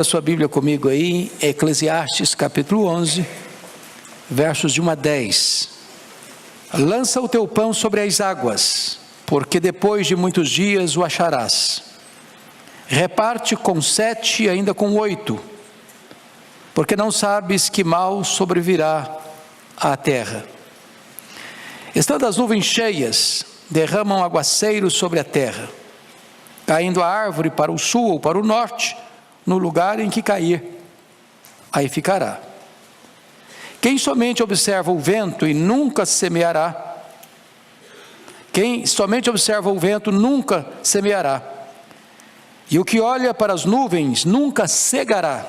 A sua Bíblia comigo aí, Eclesiastes capítulo 11, versos de 1 a 10. Lança o teu pão sobre as águas, porque depois de muitos dias o acharás. Reparte com 7 e ainda com 8, porque não sabes que mal sobrevirá à terra. Estando as nuvens cheias, derramam aguaceiros sobre a terra, caindo a árvore para o sul ou para o norte, no lugar em que cair, aí ficará. Quem somente observa o vento e nunca semeará, quem somente observa o vento nunca semeará, e o que olha para as nuvens nunca cegará.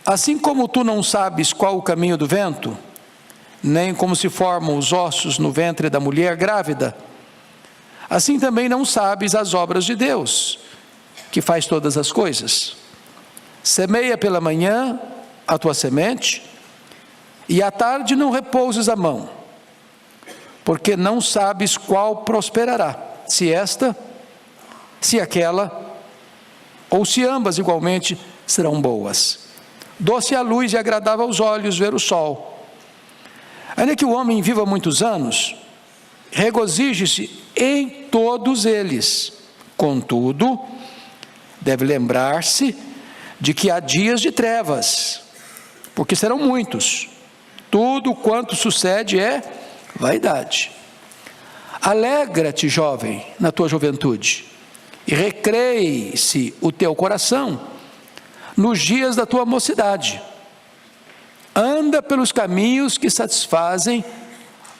Assim como tu não sabes qual o caminho do vento, nem como se formam os ossos no ventre da mulher grávida, assim também não sabes as obras de Deus, que faz todas as coisas. Semeia pela manhã a tua semente, e à tarde não repouses a mão, porque não sabes qual prosperará, se esta, se aquela, ou se ambas igualmente serão boas. Doce a luz e agradável aos olhos ver o sol. Ainda que o homem viva muitos anos, regozije-se em todos eles. Contudo, deve lembrar-se de que há dias de trevas, porque serão muitos. Tudo quanto sucede é vaidade. Alegra-te, jovem, na tua juventude, e recreie-se o teu coração nos dias da tua mocidade. Anda pelos caminhos que satisfazem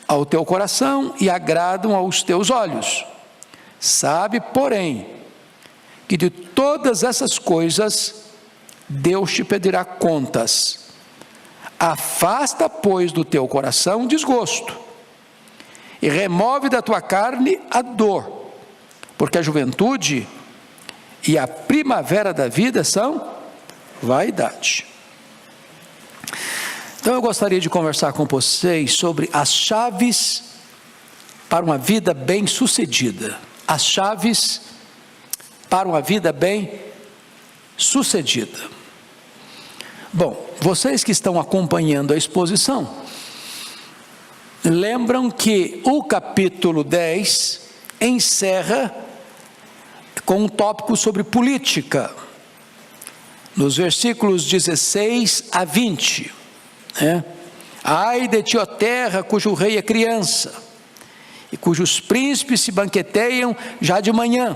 ao teu coração e agradam aos teus olhos. Sabe, porém, que de todas essas coisas Deus te pedirá contas. Afasta, pois, do teu coração o desgosto, e remove da tua carne a dor, porque a juventude e a primavera da vida são vaidade. Então eu gostaria de conversar com vocês sobre as chaves para uma vida bem-sucedida. As chaves para uma vida bem-sucedida. Bom, vocês que estão acompanhando a exposição, lembram que o capítulo 10 encerra com um tópico sobre política, nos versículos 16 a 20. Ai de ti, ó terra, cujo rei é criança, e cujos príncipes se banqueteiam já de manhã.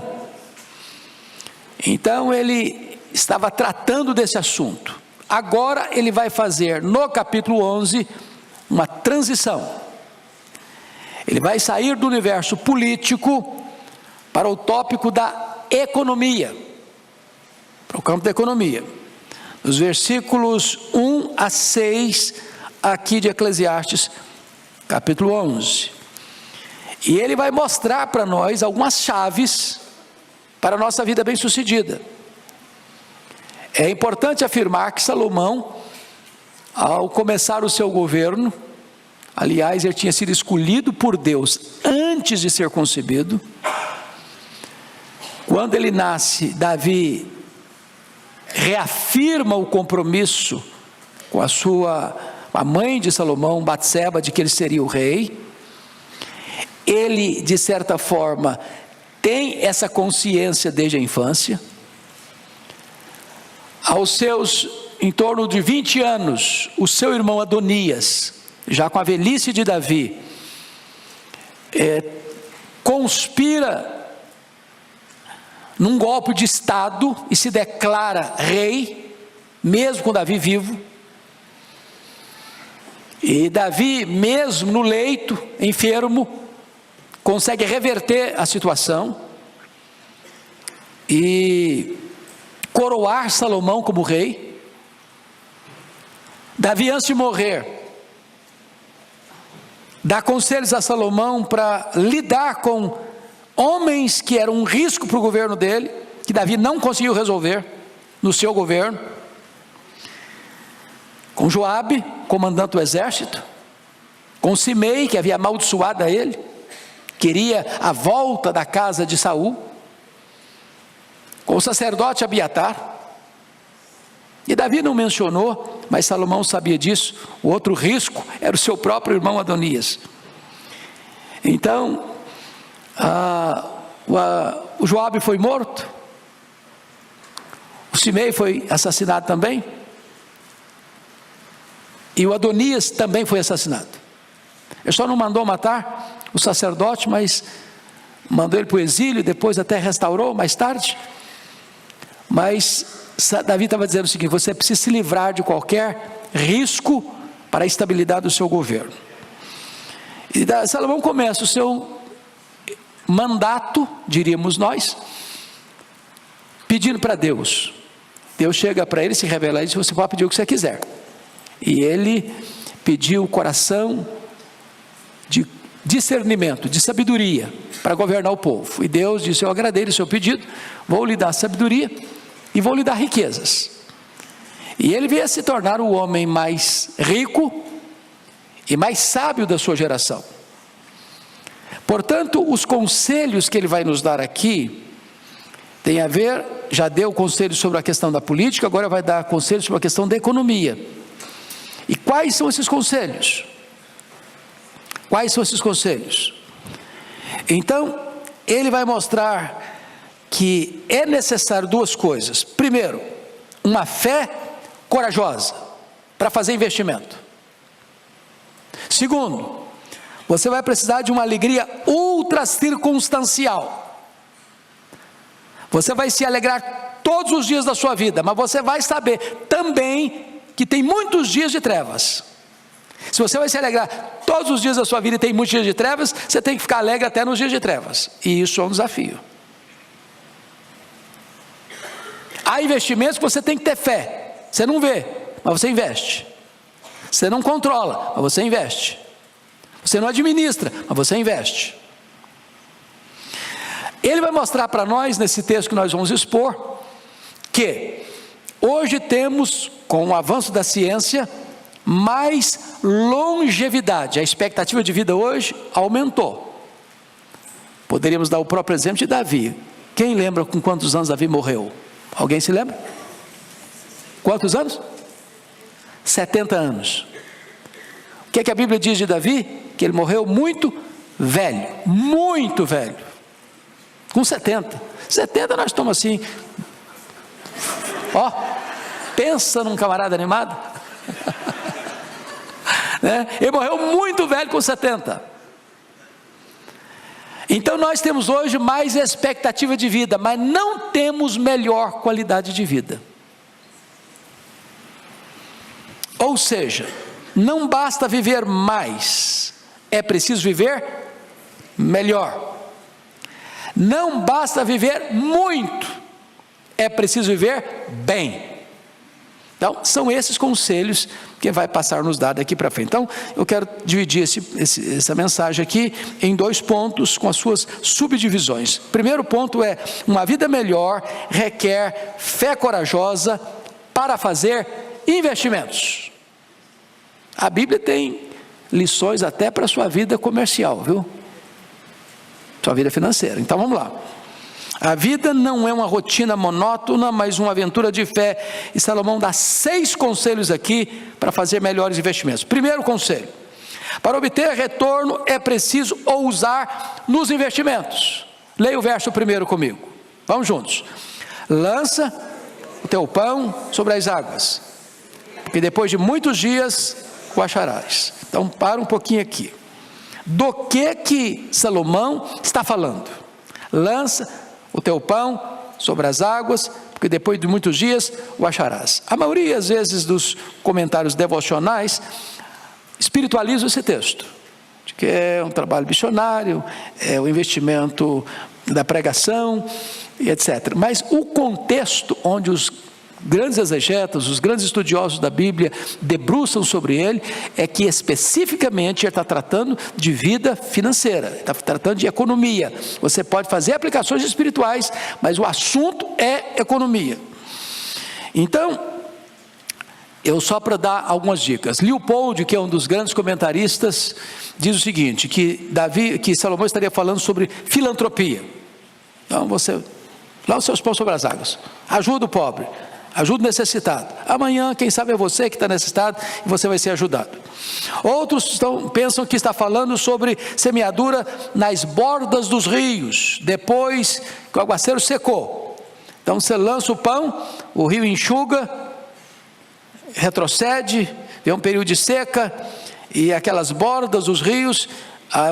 Então ele estava tratando desse assunto. Agora ele vai fazer no capítulo 11 uma transição. Ele vai sair do universo político para o tópico da economia, para o campo da economia. Os versículos 1 a 6 aqui de Eclesiastes capítulo 11. E ele vai mostrar para nós algumas chaves para a nossa vida bem-sucedida. É importante afirmar que Salomão, ao começar o seu governo, aliás, ele tinha sido escolhido por Deus antes de ser concebido. Quando ele nasce, Davi reafirma o compromisso com a mãe de Salomão, Batseba, de que ele seria o rei. Ele, de certa forma, tem essa consciência desde a infância. Aos seus, em torno de 20 anos, o seu irmão Adonias, já com a velhice de Davi, conspira num golpe de estado e se declara rei, mesmo com Davi vivo. E Davi, mesmo no leito, enfermo, consegue reverter a situação e coroar Salomão como rei. Davi, antes de morrer, dá conselhos a Salomão para lidar com homens que eram um risco para o governo dele, que Davi não conseguiu resolver no seu governo, com Joabe, comandante do exército, com Simei, que havia amaldiçoado a ele, queria a volta da casa de Saul, com o sacerdote Abiatar, E Davi não mencionou, mas Salomão sabia disso. O outro risco era o seu próprio irmão Adonias. Então, o Joabe foi morto, o Simei foi assassinado também, e o Adonias também foi assassinado. Ele só não mandou matar o sacerdote, mas mandou ele para o exílio, depois até restaurou mais tarde. Mas Davi estava dizendo o seguinte: você precisa se livrar de qualquer risco para a estabilidade do seu governo. E Salomão começa o seu mandato, diríamos nós, pedindo para Deus. Deus chega para ele, se revela e diz: você pode pedir o que você quiser. E ele pediu o coração de discernimento, de sabedoria, para governar o povo. E Deus disse: eu agradei o seu pedido, vou lhe dar sabedoria e vou lhe dar riquezas. E ele veio a se tornar o homem mais rico e mais sábio da sua geração. Portanto, os conselhos que ele vai nos dar aqui tem a ver, já deu conselho sobre a questão da política, agora vai dar conselho sobre a questão da economia. E quais são esses conselhos? Quais são esses conselhos? Então, ele vai mostrar que é necessário duas coisas. Primeiro, uma fé corajosa para fazer investimento. Segundo, você vai precisar de uma alegria ultra circunstancial. Você vai se alegrar todos os dias da sua vida, mas você vai saber também que tem muitos dias de trevas. Se você vai se alegrar todos os dias da sua vida e tem muitos dias de trevas, você tem que ficar alegre até nos dias de trevas. E isso é um desafio. Há investimentos que você tem que ter fé. Você não vê, mas você investe. Você não controla, mas você investe. Você não administra, mas você investe. Ele vai mostrar para nós, nesse texto que nós vamos expor, que hoje temos, com o avanço da ciência, mais longevidade. A expectativa de vida hoje aumentou. Poderíamos dar o próprio exemplo de Davi. Quem lembra com quantos anos Davi morreu? Alguém se lembra? Quantos anos? 70 anos. O que é que a Bíblia diz de Davi? Que ele morreu muito velho, com 70. 70 nós estamos assim, ó, pensa num camarada animado. Né? Ele morreu muito velho com 70. Então nós temos hoje mais expectativa de vida, mas não temos melhor qualidade de vida. Ou seja, não basta viver mais, é preciso viver melhor. Não basta viver muito, é preciso viver bem. Então, são esses conselhos que vai passar nos dar daqui para frente. Então, eu quero dividir essa mensagem aqui em dois pontos com as suas subdivisões. Primeiro ponto é: uma vida melhor requer fé corajosa para fazer investimentos. A Bíblia tem lições até para a sua vida comercial, viu? Sua vida financeira. Então, vamos lá. A vida não é uma rotina monótona, mas uma aventura de fé. E Salomão dá 6 conselhos aqui para fazer melhores investimentos. Primeiro conselho: para obter retorno é preciso ousar nos investimentos. Leia o verso primeiro comigo. Vamos juntos. Lança o teu pão sobre as águas, porque depois de muitos dias o acharás. Então, para um pouquinho aqui. Do que Salomão está falando? Lança o teu pão sobre as águas, porque depois de muitos dias o acharás. A maioria, às vezes, dos comentários devocionais espiritualiza esse texto, de que é um trabalho missionário, é o investimento da pregação, e etc. Mas o contexto onde os grandes exegetas, os grandes estudiosos da Bíblia debruçam sobre ele, é que especificamente ele está tratando de vida financeira, está tratando de economia. Você pode fazer aplicações espirituais, mas o assunto é economia. Então, eu só para dar algumas dicas. Leopold, que é um dos grandes comentaristas, diz o seguinte, que Salomão estaria falando sobre filantropia. Então, você, lá os seus pães sobre as águas, ajuda o pobre, ajuda o necessitado. Amanhã, quem sabe é você que está necessitado e você vai ser ajudado. Outros pensam que está falando sobre semeadura nas bordas dos rios, depois que o aguaceiro secou. Então você lança o pão, o rio enxuga, retrocede, vem um período de seca, e aquelas bordas dos rios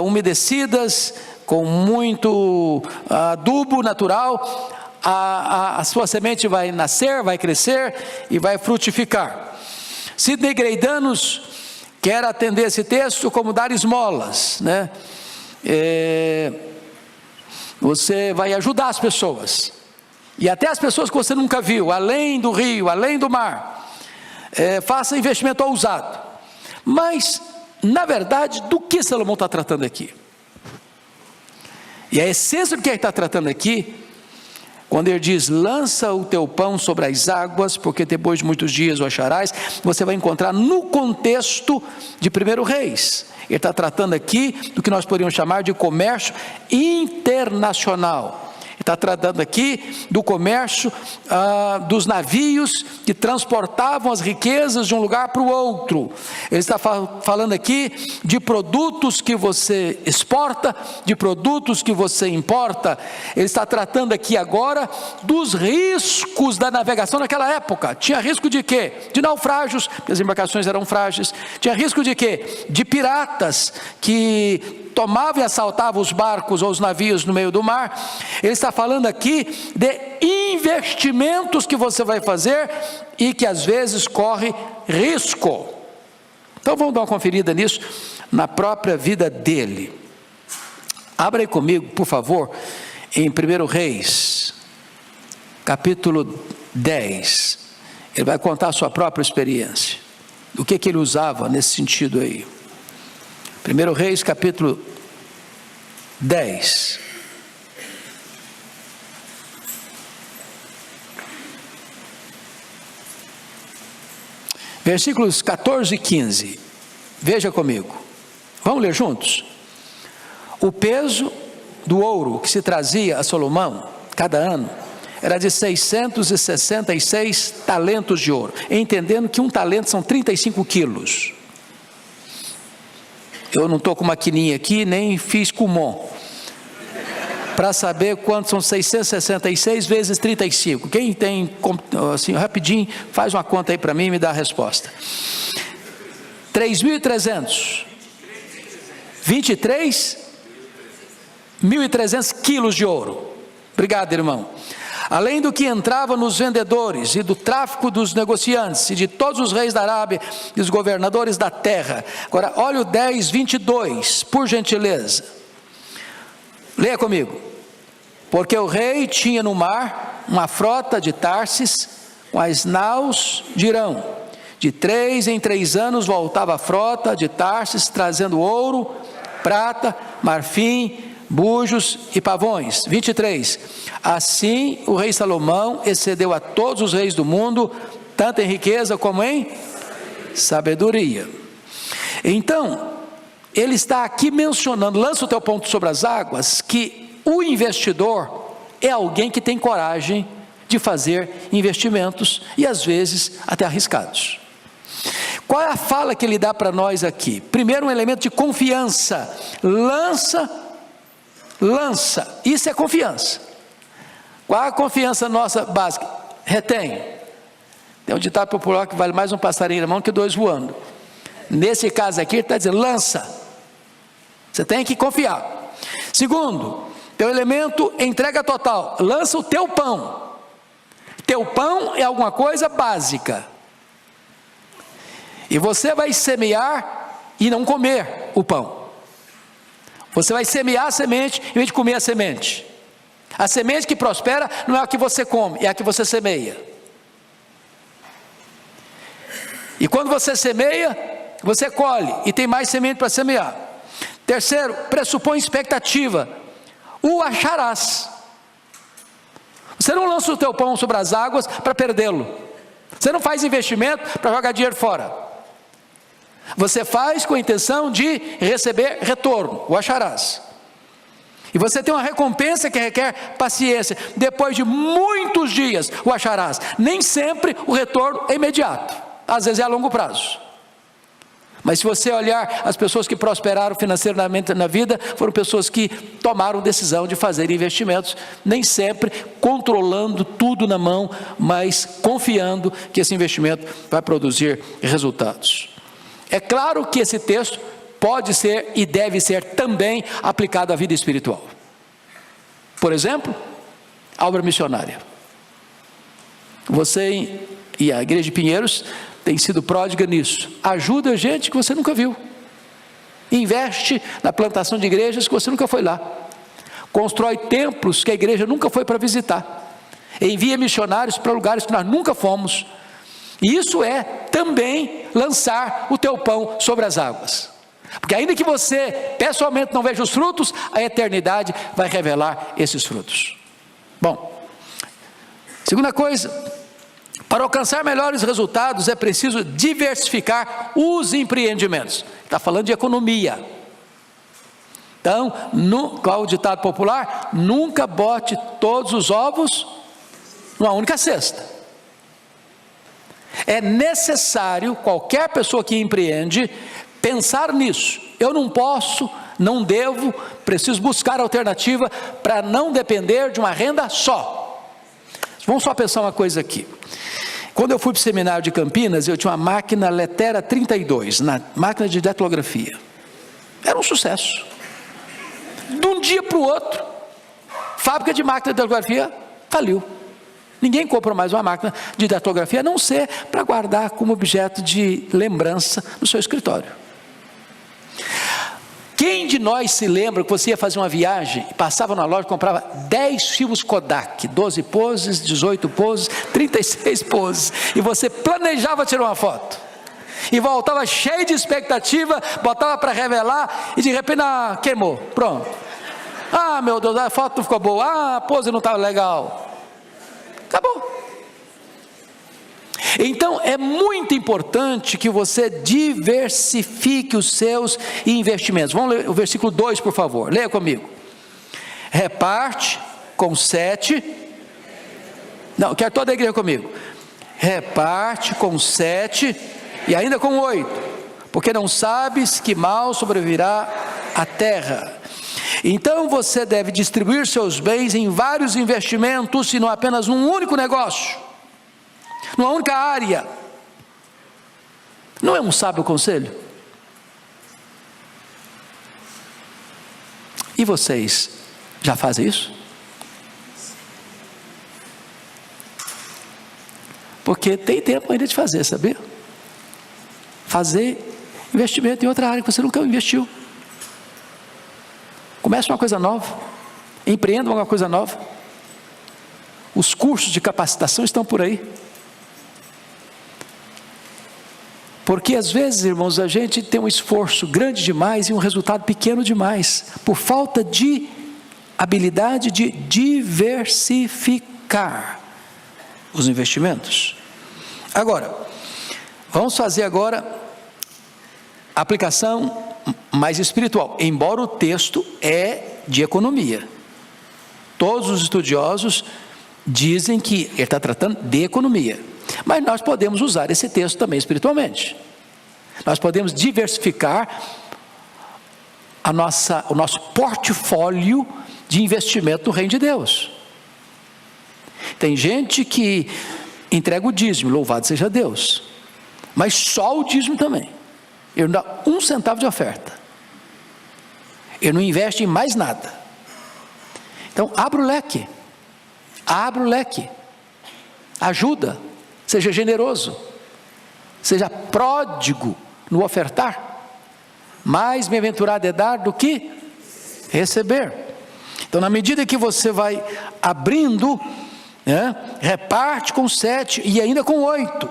umedecidas, com muito adubo natural, a sua semente vai nascer, vai crescer e vai frutificar. Sidney Greidanos quer atender esse texto como dar esmolas, né? Você vai ajudar as pessoas, e até as pessoas que você nunca viu, além do rio, além do mar. Faça investimento ousado. Mas, na verdade, do que Salomão está tratando aqui? E a essência do que ele está tratando aqui, quando ele diz, lança o teu pão sobre as águas, porque depois de muitos dias o acharás, você vai encontrar no contexto de 1 Reis. Ele está tratando aqui do que nós poderíamos chamar de comércio internacional. Ele está tratando aqui do comércio dos navios que transportavam as riquezas de um lugar para o outro. Ele está falando aqui de produtos que você exporta, de produtos que você importa. Ele está tratando aqui agora dos riscos da navegação naquela época. Tinha risco de quê? De naufrágios, porque as embarcações eram frágeis. Tinha risco de quê? De piratas que tomavam e assaltavam os barcos ou os navios no meio do mar. Ele está falando aqui de investimentos que você vai fazer e que às vezes corre risco. Então vamos dar uma conferida nisso na própria vida dele. Abra aí comigo, por favor, em 1 Reis, capítulo 10. Ele vai contar a sua própria experiência, o que ele usava nesse sentido aí. 1 Reis, capítulo 10. Versículos 14 e 15. Veja comigo. Vamos ler juntos? O peso do ouro que se trazia a Salomão, cada ano, era de 666 talentos de ouro. Entendendo que um talento são 35 quilos. Eu não estou com maquininha aqui, nem fiz Kumon, para saber quanto são 666 vezes 35. Quem tem, assim, rapidinho, faz uma conta aí para mim e me dá a resposta. 3.300. 23.300 quilos de ouro. Obrigado, irmão. Além do que entrava nos vendedores e do tráfico dos negociantes e de todos os reis da Arábia e os governadores da terra. Agora, olha o 10, 22, por gentileza. Leia comigo. Porque o rei tinha no mar uma frota de Tarsis com as naus de Irão. De 3 em 3 anos voltava a frota de Tarsis trazendo ouro, prata, marfim, bujos e pavões. 23. Assim o rei Salomão excedeu a todos os reis do mundo, tanto em riqueza como em sabedoria. Então, ele está aqui mencionando, lança o teu ponto sobre as águas, que o investidor é alguém que tem coragem de fazer investimentos e às vezes até arriscados. Qual é a fala que ele dá para nós aqui? Primeiro, um elemento de confiança. Lança, isso é confiança. Qual é a confiança nossa básica? Retém. Tem um ditado popular que vale mais um passarinho na mão que 2 voando. Nesse caso aqui ele está dizendo, lança. Você tem que confiar. Segundo, teu elemento entrega total. Lança o teu pão. Teu pão é alguma coisa básica. E você vai semear e não comer o pão. Você vai semear a semente em vez de comer a semente. A semente que prospera não é a que você come, é a que você semeia. E quando você semeia, você colhe e tem mais semente para semear. Terceiro, pressupõe expectativa. O acharás. Você não lança o teu pão sobre as águas para perdê-lo. Você não faz investimento para jogar dinheiro fora. Você faz com a intenção de receber retorno, o acharás. E você tem uma recompensa que requer paciência. Depois de muitos dias o acharás. Nem sempre o retorno é imediato. Às vezes é a longo prazo. Mas se você olhar, as pessoas que prosperaram financeiramente na vida, foram pessoas que tomaram decisão de fazer investimentos, nem sempre controlando tudo na mão, mas confiando que esse investimento vai produzir resultados. É claro que esse texto pode ser e deve ser também aplicado à vida espiritual. Por exemplo, a obra missionária. Você e a Igreja de Pinheiros tem sido pródiga nisso. Ajuda gente que você nunca viu. Investe na plantação de igrejas que você nunca foi lá. Constrói templos que a igreja nunca foi para visitar. Envia missionários para lugares que nós nunca fomos. E isso é também lançar o teu pão sobre as águas. Porque ainda que você pessoalmente não veja os frutos, a eternidade vai revelar esses frutos. Bom, segunda coisa, para alcançar melhores resultados é preciso diversificar os empreendimentos. Está falando de economia. Então, qual o ditado popular? Nunca bote todos os ovos numa única cesta. É necessário, qualquer pessoa que empreende, pensar nisso. Eu não posso, não devo, preciso buscar alternativa para não depender de uma renda só. Vamos só pensar uma coisa aqui. Quando eu fui para o seminário de Campinas, eu tinha uma máquina Letera 32, na máquina de datilografia. Era um sucesso. De um dia para o outro, fábrica de máquina de datilografia faliu. Ninguém compra mais uma máquina de datilografia, a não ser para guardar como objeto de lembrança no seu escritório. Quem de nós se lembra que você ia fazer uma viagem, passava na loja e comprava 10 filmes Kodak, 12 poses, 18 poses, 36 poses, e você planejava tirar uma foto, e voltava cheio de expectativa, botava para revelar, e de repente, queimou, pronto. Meu Deus, a foto não ficou boa, a pose não estava legal, acabou. Então é muito importante que você diversifique os seus investimentos. Vamos ler o versículo 2, por favor, leia comigo. Reparte com 7, não, quero toda a igreja comigo. Reparte com 7 e ainda com 8, porque não sabes que mal sobrevirá à terra. Então você deve distribuir seus bens em vários investimentos e não apenas num único negócio, numa única área. Não é um sábio conselho? E vocês já fazem isso? Porque tem tempo ainda de fazer, sabia? Fazer investimento em outra área que você nunca investiu. Comece uma coisa nova, empreenda uma coisa nova. Os cursos de capacitação estão por aí. Porque às vezes, irmãos, a gente tem um esforço grande demais e um resultado pequeno demais, por falta de habilidade de diversificar os investimentos. Agora, vamos fazer agora a aplicação mais espiritual, embora o texto é de economia. Todos os estudiosos dizem que ele está tratando de economia. Mas nós podemos usar esse texto também espiritualmente. Nós podemos diversificar o nosso portfólio de investimento no reino de Deus. Tem gente que entrega o dízimo, louvado seja Deus, mas só o dízimo também. Ele não dá 1 centavo de oferta. Ele não investe em mais nada. Então abra o leque. Abra o leque. Ajuda. Seja generoso, seja pródigo no ofertar. Mais bem-aventurado é dar do que receber. Então, na medida que você vai abrindo, reparte com 7 e ainda com 8,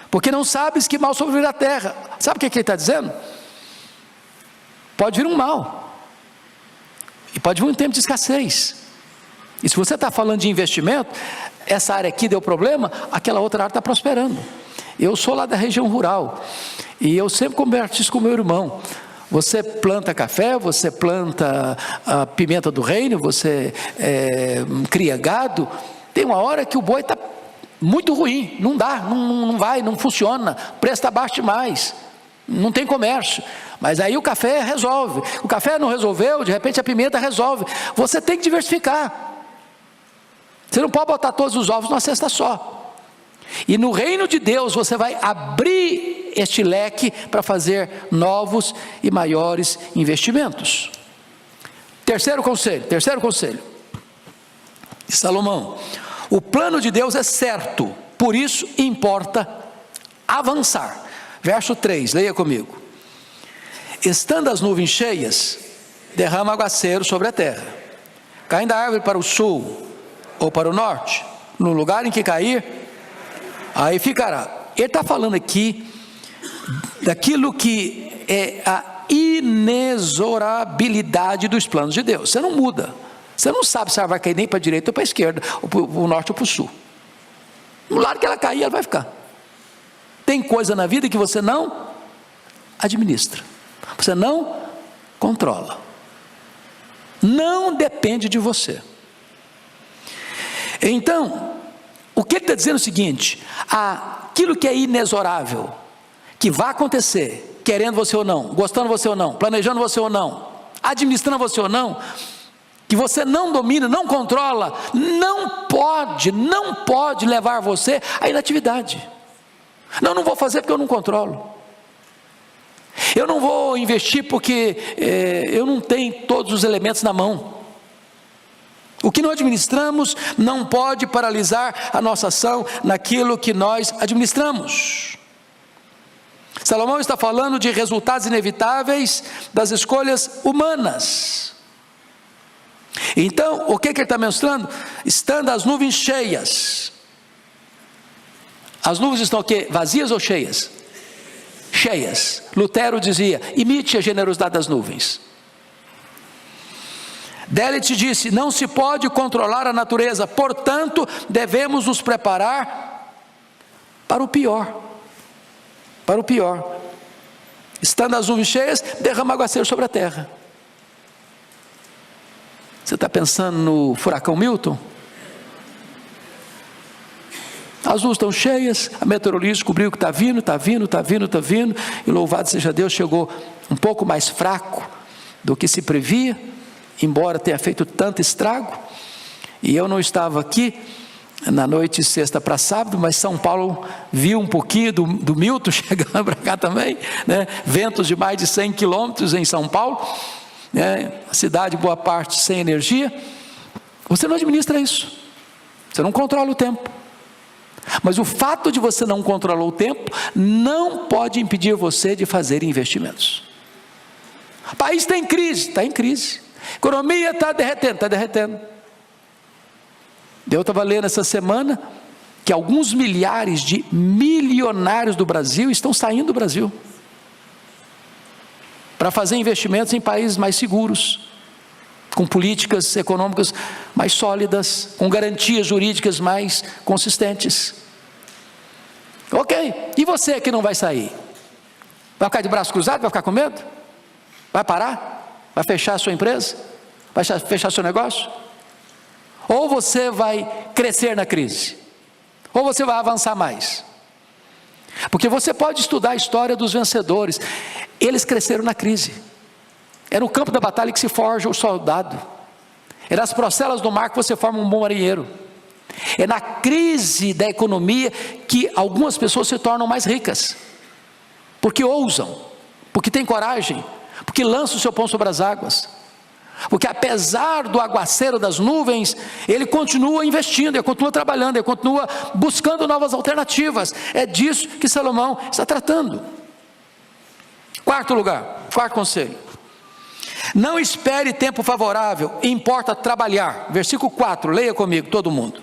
porque não sabes que mal sobrevirá a terra. Sabe o que ele está dizendo? Pode vir um mal, e pode vir um tempo de escassez. E se você está falando de investimento, essa área aqui deu problema, aquela outra área está prosperando. Eu sou lá da região rural, e eu sempre converso isso com meu irmão. Você planta café, você planta a pimenta do reino, você cria gado. Tem uma hora que o boi está muito ruim, não dá, não vai, não funciona, o preço está baixo demais, não tem comércio. Mas aí o café resolve. O café não resolveu, de repente a pimenta resolve. Você tem que diversificar. Você não pode botar todos os ovos numa cesta só. E no reino de Deus você vai abrir este leque para fazer novos e maiores investimentos. Terceiro conselho de Salomão: o plano de Deus é certo, por isso importa avançar. Verso 3, leia comigo. Estando as nuvens cheias, derrama aguaceiro sobre a terra, caindo a árvore para o sul ou para o norte, no lugar em que cair, aí ficará. Ele está falando aqui daquilo que é a inexorabilidade dos planos de Deus. Você não muda, você não sabe se ela vai cair nem para a direita ou para a esquerda, ou para o norte ou para o sul. No lado que ela cair, ela vai ficar. Tem coisa na vida que você não administra, você não controla, não depende de você. Então, o que ele está dizendo é o seguinte: aquilo que é inexorável, que vai acontecer, querendo você ou não, gostando você ou não, planejando você ou não, administrando você ou não, que você não domina, não controla, não pode levar você à inatividade. Não vou fazer porque eu não controlo. Eu não vou investir porque eu não tenho todos os elementos na mão. O que não administramos não pode paralisar a nossa ação naquilo que nós administramos. Salomão está falando de resultados inevitáveis das escolhas humanas. Então, o que ele está mostrando? Estando as nuvens cheias. As nuvens estão o quê? Vazias ou cheias? Cheias. Lutero dizia: imite a generosidade das nuvens. Delitzsch disse: não se pode controlar a natureza, portanto, devemos nos preparar para o pior. Para o pior. Estando as nuvens cheias, derrama aguaceiro sobre a terra. Você está pensando no furacão Milton? As nuvens estão cheias, a meteorologia descobriu que está vindo, e louvado seja Deus, chegou um pouco mais fraco do que se previa, embora tenha feito tanto estrago. E eu não estava aqui na noite de sexta para sábado, mas São Paulo viu um pouquinho do Milton chegando para cá também, né? Ventos de mais de 100 quilômetros em São Paulo, né? A cidade boa parte sem energia. Você não administra isso, você não controla o tempo. Mas o fato de você não controlar o tempo não pode impedir você de fazer investimentos. O país está em crise, a economia está derretendo. Eu estava lendo essa semana que alguns milhares de milionários do Brasil estão saindo do Brasil para fazer investimentos em países mais seguros, com políticas econômicas mais sólidas, com garantias jurídicas mais consistentes. Ok, e você que não vai sair? Vai ficar de braço cruzado? Vai ficar com medo? Vai parar? Vai fechar a sua empresa? Vai fechar seu negócio? Ou você vai crescer na crise? Ou você vai avançar mais? Porque você pode estudar a história dos vencedores. Eles cresceram na crise. É no campo da batalha que se forja o soldado. É nas procelas do mar que você forma um bom marinheiro. É na crise da economia que algumas pessoas se tornam mais ricas. Porque ousam, porque têm coragem, porque lançam o seu pão sobre as águas. Porque apesar do aguaceiro das nuvens, ele continua investindo, ele continua trabalhando, ele continua buscando novas alternativas. É disso que Salomão está tratando. Quarto conselho: não espere tempo favorável, importa trabalhar. Versículo 4, leia comigo todo mundo.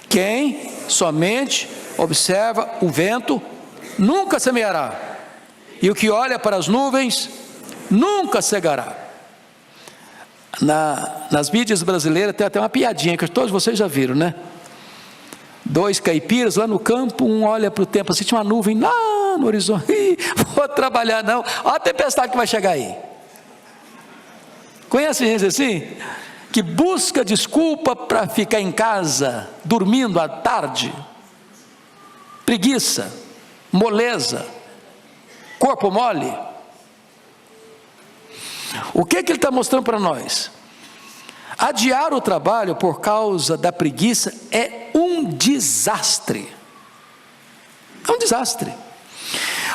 Quem somente observa o vento nunca semeará, e o que olha para as nuvens nunca cegará. Nas mídias brasileiras tem até uma piadinha que todos vocês já viram, né? Dois caipiras lá no campo, um olha para o tempo assim, tinha uma nuvem lá no horizonte, Ih, vou trabalhar não, olha a tempestade que vai chegar aí. Conhece gente assim? Que busca desculpa para ficar em casa, dormindo à tarde, preguiça, moleza, corpo mole. O que ele está mostrando para nós? Adiar o trabalho por causa da preguiça é um desastre. É um desastre.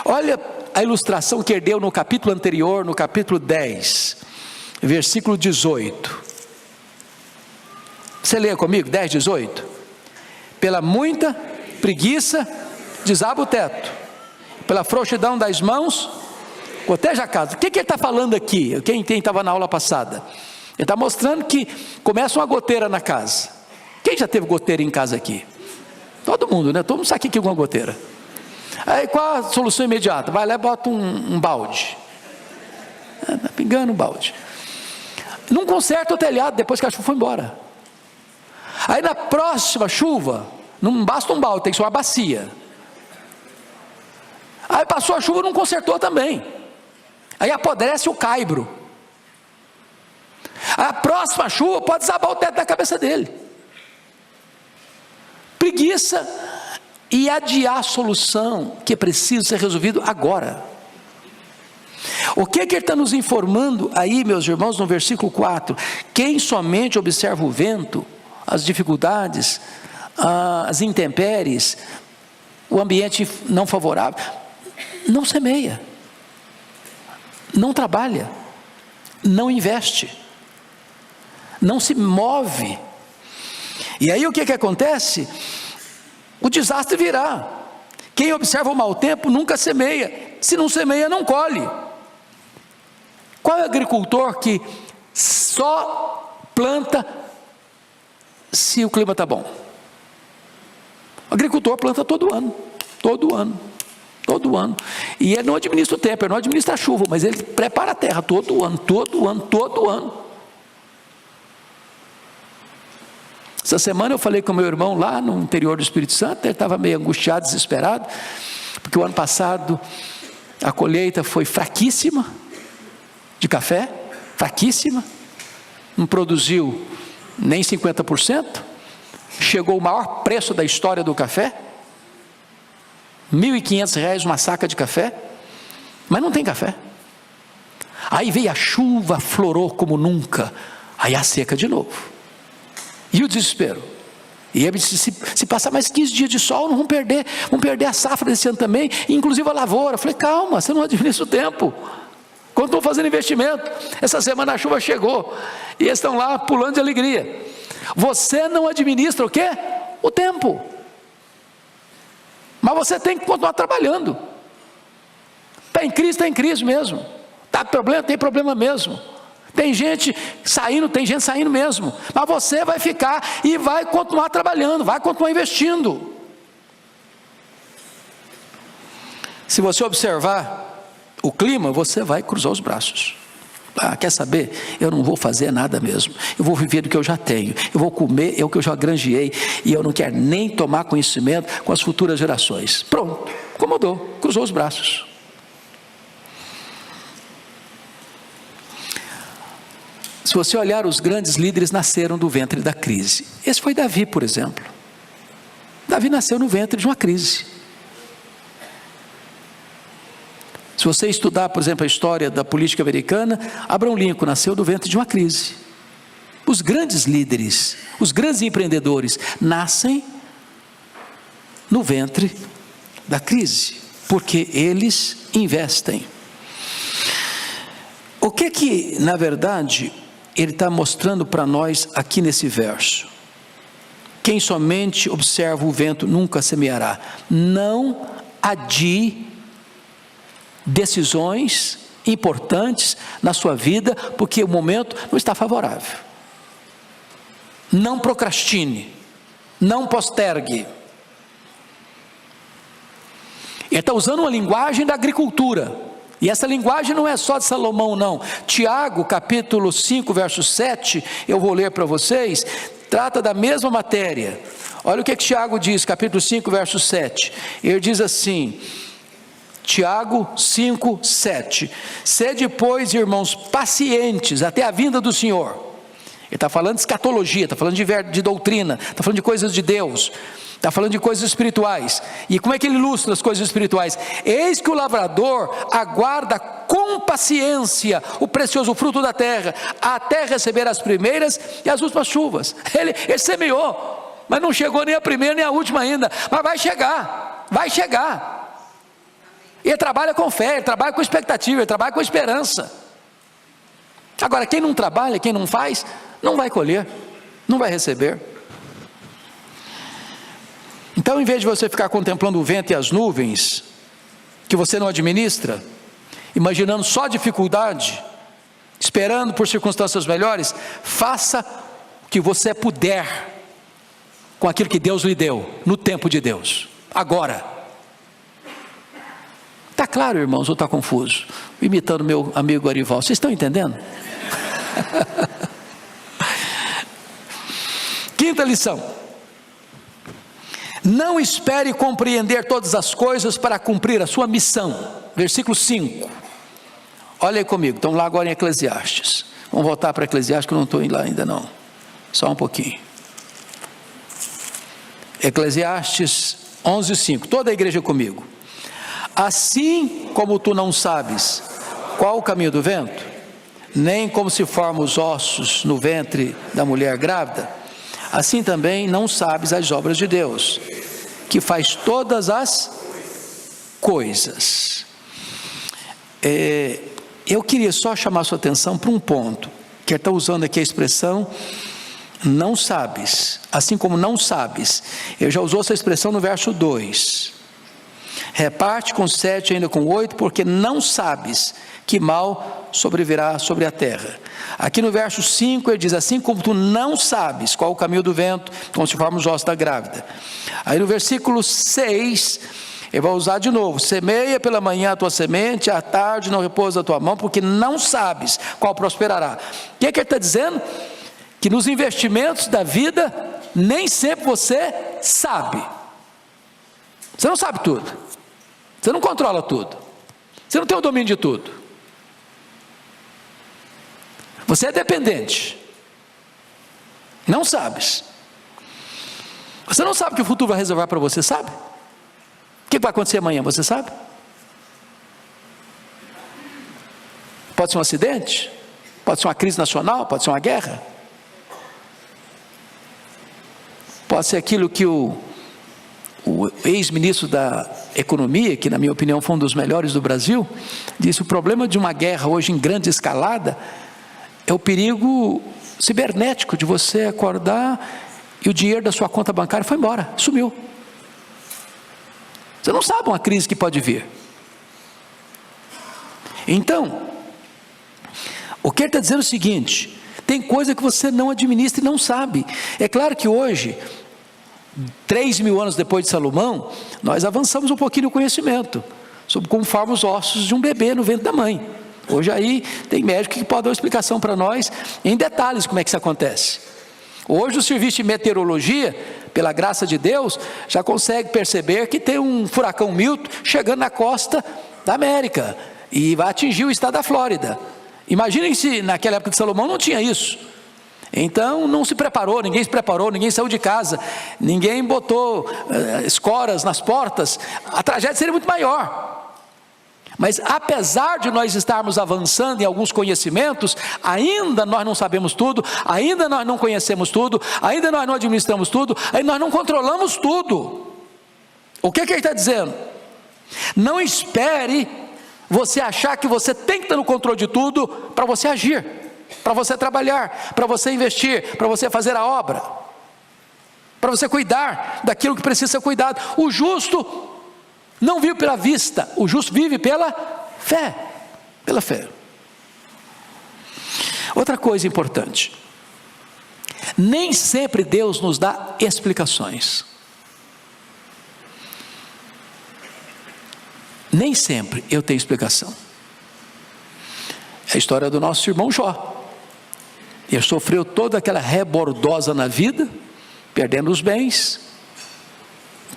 Olha a ilustração que ele deu no capítulo anterior, no capítulo 10, versículo 18. Você lê comigo, 10, 18. Pela muita preguiça, desaba o teto. Pela frouxidão das mãos, goteja a casa. O que ele está falando aqui? Quem estava na aula passada? Ele está mostrando que começa uma goteira na casa. Quem já teve goteira em casa aqui? Todo mundo, né? Todo mundo sabe que é uma goteira. Aí qual a solução imediata? Vai lá e bota um balde. Está pingando um balde. Não conserta o telhado depois que a chuva foi embora. Aí na próxima chuva, não basta um balde, tem que ser uma bacia. Aí passou a chuva, não consertou também. Aí apodrece o caibro. A próxima chuva pode desabar o teto da cabeça dele. Preguiça e adiar a solução que precisa ser resolvido agora. O que ele está nos informando aí, meus irmãos, no versículo 4? Quem somente observa o vento, as dificuldades, as intempéries, o ambiente não favorável, não semeia, não trabalha, não investe, não se move. E aí o que acontece? O desastre virá. Quem observa o mau tempo nunca semeia. Se não semeia, não colhe. Qual é o agricultor que só planta se o clima está bom? O agricultor planta todo ano, todo ano, todo ano. E ele não administra o tempo, ele não administra a chuva, mas ele prepara a terra todo ano, todo ano, todo ano. Essa semana eu falei com meu irmão lá no interior do Espírito Santo. Ele estava meio angustiado, desesperado, porque o ano passado a colheita foi fraquíssima, de café, fraquíssima, não produziu nem 50%, chegou o maior preço da história do café, R$1.500 uma saca de café, mas não tem café. Aí veio a chuva, florou como nunca, aí a seca de novo. E o desespero. E ele disse, se passar mais 15 dias de sol, não vamos perder a safra desse ano também, inclusive a lavoura. Eu falei, calma, você não administra o tempo. Quando estão fazendo investimento, essa semana a chuva chegou, e eles estão lá pulando de alegria. Você não administra o quê? O tempo. Mas você tem que continuar trabalhando. Está em crise mesmo. Está com problema, tem problema mesmo. Tem gente saindo mesmo, mas você vai ficar e vai continuar trabalhando, vai continuar investindo. Se você observar o clima, você vai cruzar os braços. Quer saber? Eu não vou fazer nada mesmo, eu vou viver do que eu já tenho, eu vou comer o que eu já granjeei, e eu não quero nem tomar conhecimento com as futuras gerações. Pronto, acomodou, cruzou os braços. Se você olhar, os grandes líderes nasceram do ventre da crise. Esse foi Davi, por exemplo. Davi nasceu no ventre de uma crise. Se você estudar, por exemplo, a história da política americana, Abraham Lincoln nasceu do ventre de uma crise. Os grandes líderes, os grandes empreendedores, nascem no ventre da crise, porque eles investem. O que na verdade, ele está mostrando para nós aqui nesse verso? Quem somente observa o vento nunca semeará. Não adie decisões importantes na sua vida, porque o momento não está favorável. Não procrastine, não postergue. Ele está usando uma linguagem da agricultura. E essa linguagem não é só de Salomão, não. Tiago, capítulo 5, verso 7, eu vou ler para vocês, trata da mesma matéria. Olha o que Tiago diz, capítulo 5, verso 7. Ele diz assim, Tiago 5, 7. Sede, pois, irmãos, pacientes até a vinda do Senhor. Ele está falando de escatologia, está falando de doutrina, está falando de coisas de Deus, está falando de coisas espirituais. E como é que ele ilustra as coisas espirituais? Eis que o lavrador aguarda com paciência o precioso fruto da terra, até receber as primeiras e as últimas chuvas. Ele semeou, mas não chegou nem a primeira nem a última ainda, mas vai chegar. E ele trabalha com fé, ele trabalha com expectativa, ele trabalha com esperança. Agora, quem não trabalha, quem não faz, não vai colher, não vai receber. Então, em vez de você ficar contemplando o vento e as nuvens, que você não administra, imaginando só dificuldade, esperando por circunstâncias melhores, faça o que você puder, com aquilo que Deus lhe deu, no tempo de Deus, agora. Está claro, irmãos, ou está confuso? Imitando meu amigo Arival, vocês estão entendendo? Quinta lição: não espere compreender todas as coisas para cumprir a sua missão. Versículo 5, olha aí comigo, estamos lá agora em Eclesiastes. Vamos voltar para Eclesiastes, que eu não estou lá ainda não, só um pouquinho. Eclesiastes 11, 5, toda a igreja comigo. Assim como tu não sabes qual o caminho do vento, nem como se formam os ossos no ventre da mulher grávida, assim também não sabes as obras de Deus, que faz todas as coisas. Eu queria só chamar a sua atenção para um ponto, que ele está usando aqui a expressão, não sabes, assim como não sabes. Ele já usou essa expressão no verso 2, reparte com 7 ainda com 8, porque não sabes que mal sobrevirá sobre a terra. Aqui no verso 5 ele diz, assim como tu não sabes qual o caminho do vento, como se forma os ossos da grávida. Aí no versículo 6, ele vai usar de novo, semeia pela manhã a tua semente, à tarde não repousa a tua mão, porque não sabes qual prosperará. O que é que ele está dizendo? Que nos investimentos da vida, nem sempre você sabe. Você não sabe tudo, você não controla tudo, você não tem o domínio de tudo. Você é dependente, não sabes. Você não sabe o que o futuro vai reservar para você, sabe? O que vai acontecer amanhã, você sabe? Pode ser um acidente, pode ser uma crise nacional, pode ser uma guerra, pode ser aquilo que o ex-ministro da Economia, que na minha opinião foi um dos melhores do Brasil, disse: o problema de uma guerra hoje em grande escalada é o perigo cibernético de você acordar e o dinheiro da sua conta bancária foi embora, sumiu. Você não sabe uma crise que pode vir. Então, o que ele está dizendo é o seguinte: tem coisa que você não administra e não sabe. É claro que hoje, 3.000 anos depois de Salomão, nós avançamos um pouquinho no conhecimento sobre como formam os ossos de um bebê no ventre da mãe. Hoje aí tem médico que pode dar uma explicação para nós em detalhes como é que isso acontece. Hoje o serviço de meteorologia, pela graça de Deus, já consegue perceber que tem um furacão Milton chegando na costa da América e vai atingir o estado da Flórida. Imaginem se naquela época de Salomão não tinha isso. Então não se preparou, ninguém se preparou, ninguém saiu de casa, ninguém botou escoras nas portas, a tragédia seria muito maior. Mas apesar de nós estarmos avançando em alguns conhecimentos, ainda nós não sabemos tudo, ainda nós não conhecemos tudo, ainda nós não administramos tudo, ainda nós não controlamos tudo. O que ele está dizendo? Não espere você achar que você tem que estar no controle de tudo para você agir, para você trabalhar, para você investir, para você fazer a obra, para você cuidar daquilo que precisa ser cuidado. O justo não vive pela vista, o justo vive pela fé, pela fé. Outra coisa importante, nem sempre Deus nos dá explicações. Nem sempre eu tenho explicação. É a história do nosso irmão Jó. Ele sofreu toda aquela rebordosa na vida, perdendo os bens,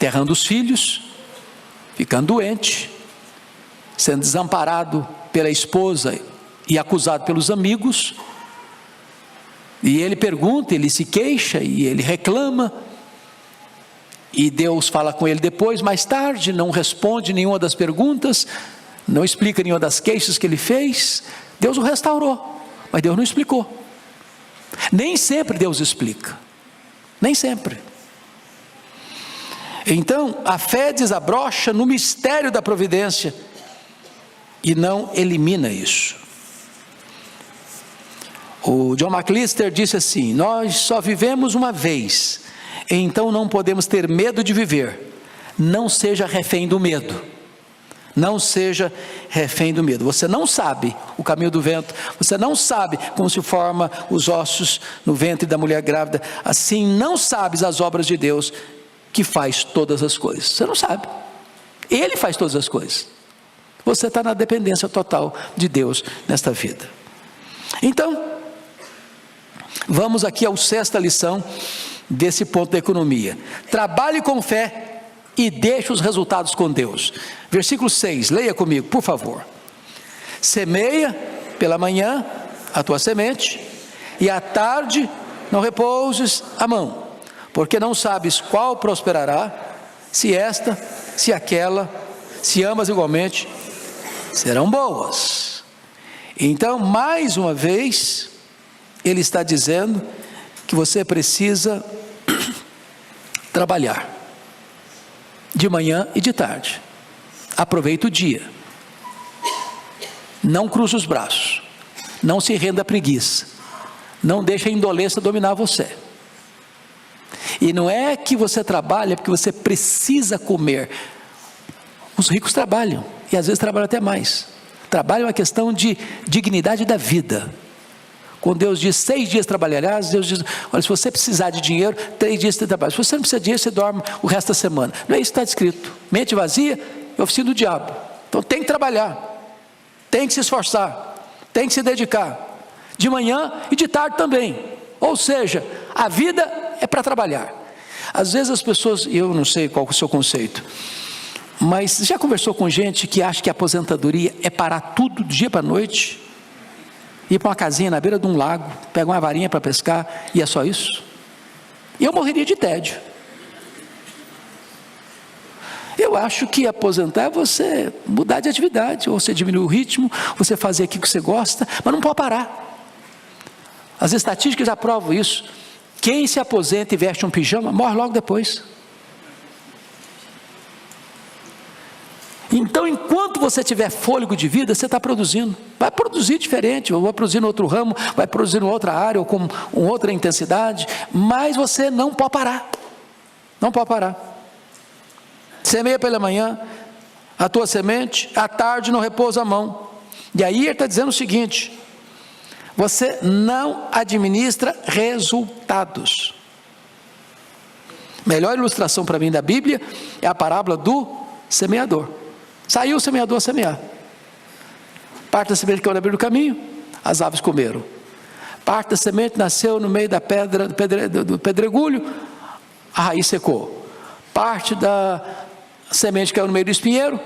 enterrando os filhos, ficando doente, sendo desamparado pela esposa e acusado pelos amigos. E ele pergunta, ele se queixa e ele reclama. E Deus fala com ele depois, mais tarde, não responde nenhuma das perguntas, não explica nenhuma das queixas que ele fez. Deus o restaurou, mas Deus não explicou. Nem sempre Deus explica, nem sempre. Então, a fé desabrocha no mistério da providência e não elimina isso. O John MacArthur disse assim: nós só vivemos uma vez, então não podemos ter medo de viver. Não seja refém do medo. Não seja refém do medo. Você não sabe o caminho do vento, você não sabe como se formam os ossos no ventre da mulher grávida. Assim não sabes as obras de Deus, que faz todas as coisas. Você não sabe. Ele faz todas as coisas. Você está na dependência total de Deus nesta vida. Então, vamos aqui à sexta lição desse ponto da economia. Trabalhe com fé e deixe os resultados com Deus. Versículo 6, leia comigo, por favor. Semeia pela manhã a tua semente, e à tarde não repouses a mão, porque não sabes qual prosperará, se esta, se aquela, se ambas igualmente serão boas. Então, mais uma vez, ele está dizendo que você precisa trabalhar de manhã e de tarde. Aproveita o dia. Não cruze os braços. Não se renda à preguiça. Não deixe a indolência dominar você. E não é que você trabalha porque você precisa comer. Os ricos trabalham, e às vezes trabalham até mais. Trabalho é uma questão de dignidade da vida. Quando Deus diz 6 dias trabalharás, Deus diz: olha, se você precisar de dinheiro, 3 dias você trabalha. Se você não precisa de dinheiro, você dorme o resto da semana. Não é isso que está escrito. Mente vazia é oficina do diabo. Então tem que trabalhar, tem que se esforçar, tem que se dedicar, de manhã e de tarde também. Ou seja, a vida é para trabalhar. Às vezes as pessoas, eu não sei qual é o seu conceito, mas já conversou com gente que acha que a aposentadoria é parar tudo do dia para a noite? Ir para uma casinha na beira de um lago, pegar uma varinha para pescar, e é só isso? Eu morreria de tédio. Eu acho que aposentar é você mudar de atividade, ou você diminuir o ritmo, você fazer aquilo que você gosta, mas não pode parar. As estatísticas já provam isso. Quem se aposenta e veste um pijama, morre logo depois. Então, enquanto você tiver fôlego de vida, você está produzindo. Vai produzir diferente, ou vai produzir em outro ramo, vai produzir em outra área, ou com outra intensidade, mas você não pode parar. Não pode parar. Semeia pela manhã a tua semente, à tarde não repousa a mão. E aí ele está dizendo o seguinte: você não administra resultados. Melhor ilustração para mim da Bíblia é a parábola do semeador. Saiu o semeador a semear. Parte da semente caiu na beira do caminho, as aves comeram. Parte da semente nasceu no meio da pedra, do pedregulho, a raiz secou. Parte da semente caiu no meio do espinheiro,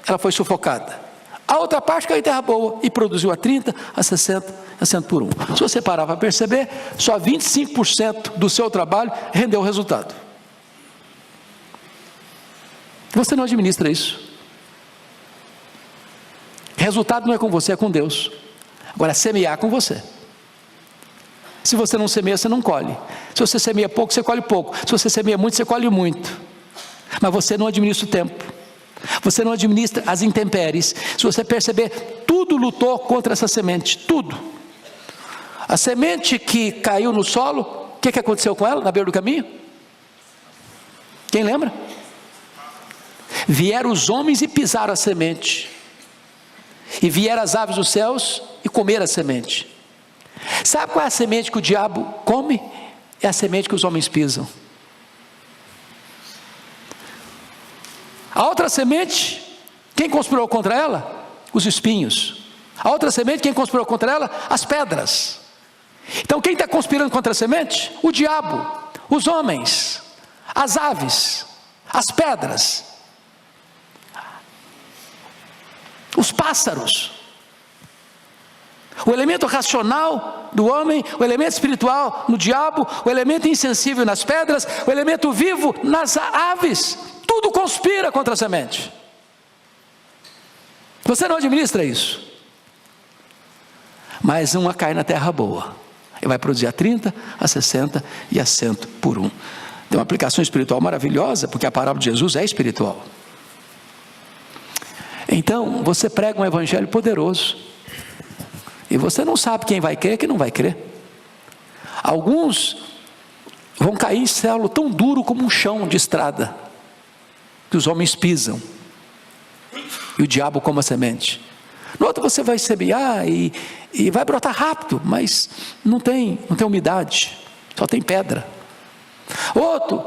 ela foi sufocada. A outra parte caiu em terra boa e produziu a 30, a 60, a 100 por 1. Se você parar para perceber, só 25% do seu trabalho rendeu o resultado. Você não administra isso. Resultado não é com você, é com Deus. Agora, semear é com você. Se você não semeia, você não colhe. Se você semeia pouco, você colhe pouco. Se você semeia muito, você colhe muito. Mas você não administra o tempo. Você não administra as intempéries. Se você perceber, tudo lutou contra essa semente. Tudo. A semente que caiu no solo, o que aconteceu com ela na beira do caminho? Quem lembra? Vieram os homens e pisaram a semente. E vieram as aves dos céus e comeram a semente. Sabe qual é a semente que o diabo come? É a semente que os homens pisam. A outra semente, quem conspirou contra ela? Os espinhos. A outra semente, quem conspirou contra ela? As pedras. Então quem está conspirando contra a semente? O diabo, os homens, as aves. as pedras, os pássaros, o elemento racional do homem, o elemento espiritual no diabo, o elemento insensível nas pedras, o elemento vivo nas aves, tudo conspira contra a semente. Você não administra isso, mas uma cai na terra boa, e vai produzir a 30, a 60 e a 100 por um. Tem uma aplicação espiritual maravilhosa, porque a parábola de Jesus é espiritual. Então, você prega um evangelho poderoso, e você não sabe quem vai crer e quem não vai crer. Alguns vão cair em solo tão duro como um chão de estrada, que os homens pisam, e o diabo come a semente. No outro você vai semear e vai brotar rápido, mas não tem umidade, só tem pedra. Outro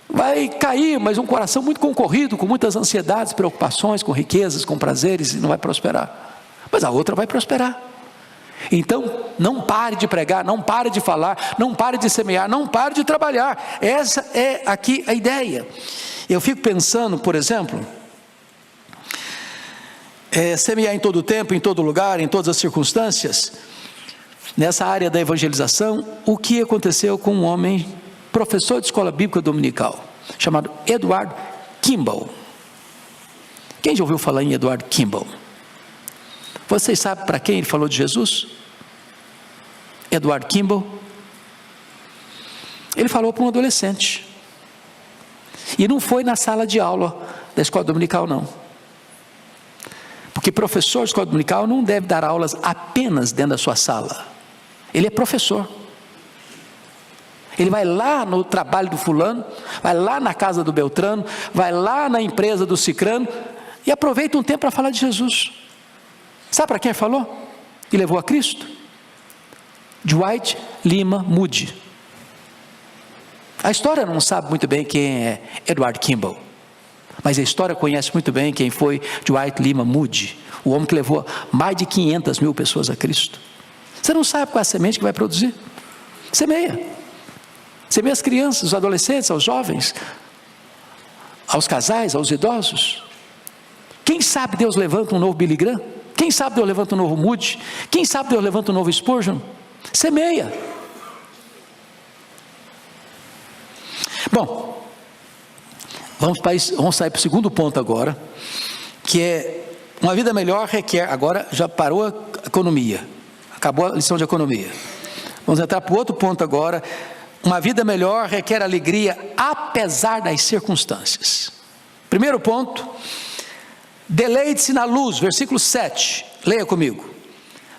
vai cair, mas um coração muito concorrido, com muitas ansiedades, preocupações, com riquezas, com prazeres, e não vai prosperar. Mas a outra vai prosperar. Então, não pare de pregar, não pare de falar, não pare de semear, não pare de trabalhar. Essa é aqui a ideia. Eu fico pensando, por exemplo, semear em todo tempo, em todo lugar, em todas as circunstâncias. Nessa área da evangelização, o que aconteceu com um homem, professor de escola bíblica dominical, chamado Edward Kimball. Quem já ouviu falar em Edward Kimball? Vocês sabem para quem ele falou de Jesus? Edward Kimball. Ele falou para um adolescente, e não foi na sala de aula da escola dominical, não, porque professor de escola dominical não deve dar aulas apenas dentro da sua sala. Ele é professor, ele vai lá no trabalho do fulano, vai lá na casa do Beltrano, vai lá na empresa do Cicrano, e aproveita um tempo para falar de Jesus. Sabe para quem ele falou? E levou a Cristo? Dwight Lima Moody. A história não sabe muito bem quem é Edward Kimball, mas a história conhece muito bem quem foi Dwight Lima Moody, o homem que levou mais de 500 mil pessoas a Cristo. Você não sabe qual é a semente que vai produzir? Semeia. Semeia as crianças, os adolescentes, aos jovens, aos casais, aos idosos. Quem sabe Deus levanta um novo Billy Graham? Quem sabe Deus levanta um novo Moody? Quem sabe Deus levanta um novo Spurgeon? Semeia. Bom, vamos sair para o segundo ponto agora, que é uma vida melhor requer, agora já parou a economia, acabou a lição de economia. Vamos entrar para o outro ponto agora. Uma vida melhor requer alegria apesar das circunstâncias. Primeiro ponto, deleite-se na luz, versículo 7, leia comigo.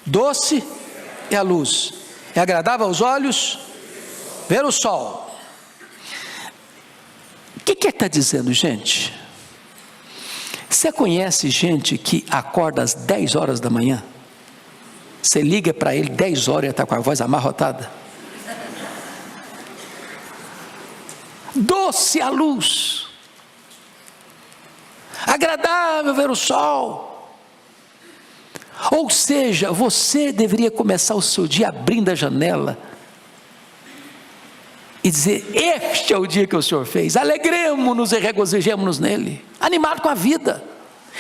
Doce é a luz, é agradável aos olhos ver o sol. O que está dizendo, gente? Você conhece gente que acorda às 10 horas da manhã? Você liga para ele 10 horas e está com a voz amarrotada? Doce a luz, agradável ver o sol. Ou seja, você deveria começar o seu dia abrindo a janela e dizer: este é o dia que o Senhor fez, alegremos-nos e regozijemos-nos nele, animado com a vida,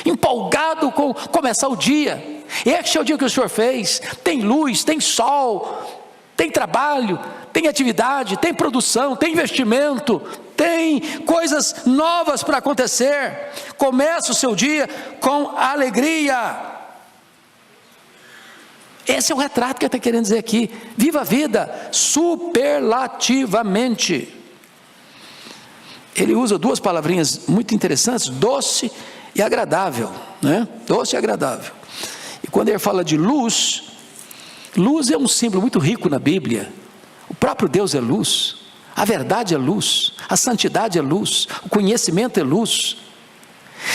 empolgado com começar o dia. Este é o dia que o Senhor fez, tem luz, tem sol, tem trabalho, tem atividade, tem produção, tem investimento, tem coisas novas para acontecer. Começa o seu dia com alegria. Esse é o retrato que ele está querendo dizer aqui. Viva a vida superlativamente. Ele usa duas palavrinhas muito interessantes: doce e agradável, né? Doce e agradável. E quando ele fala de luz, luz é um símbolo muito rico na Bíblia. O próprio Deus é luz, a verdade é luz, a santidade é luz, o conhecimento é luz.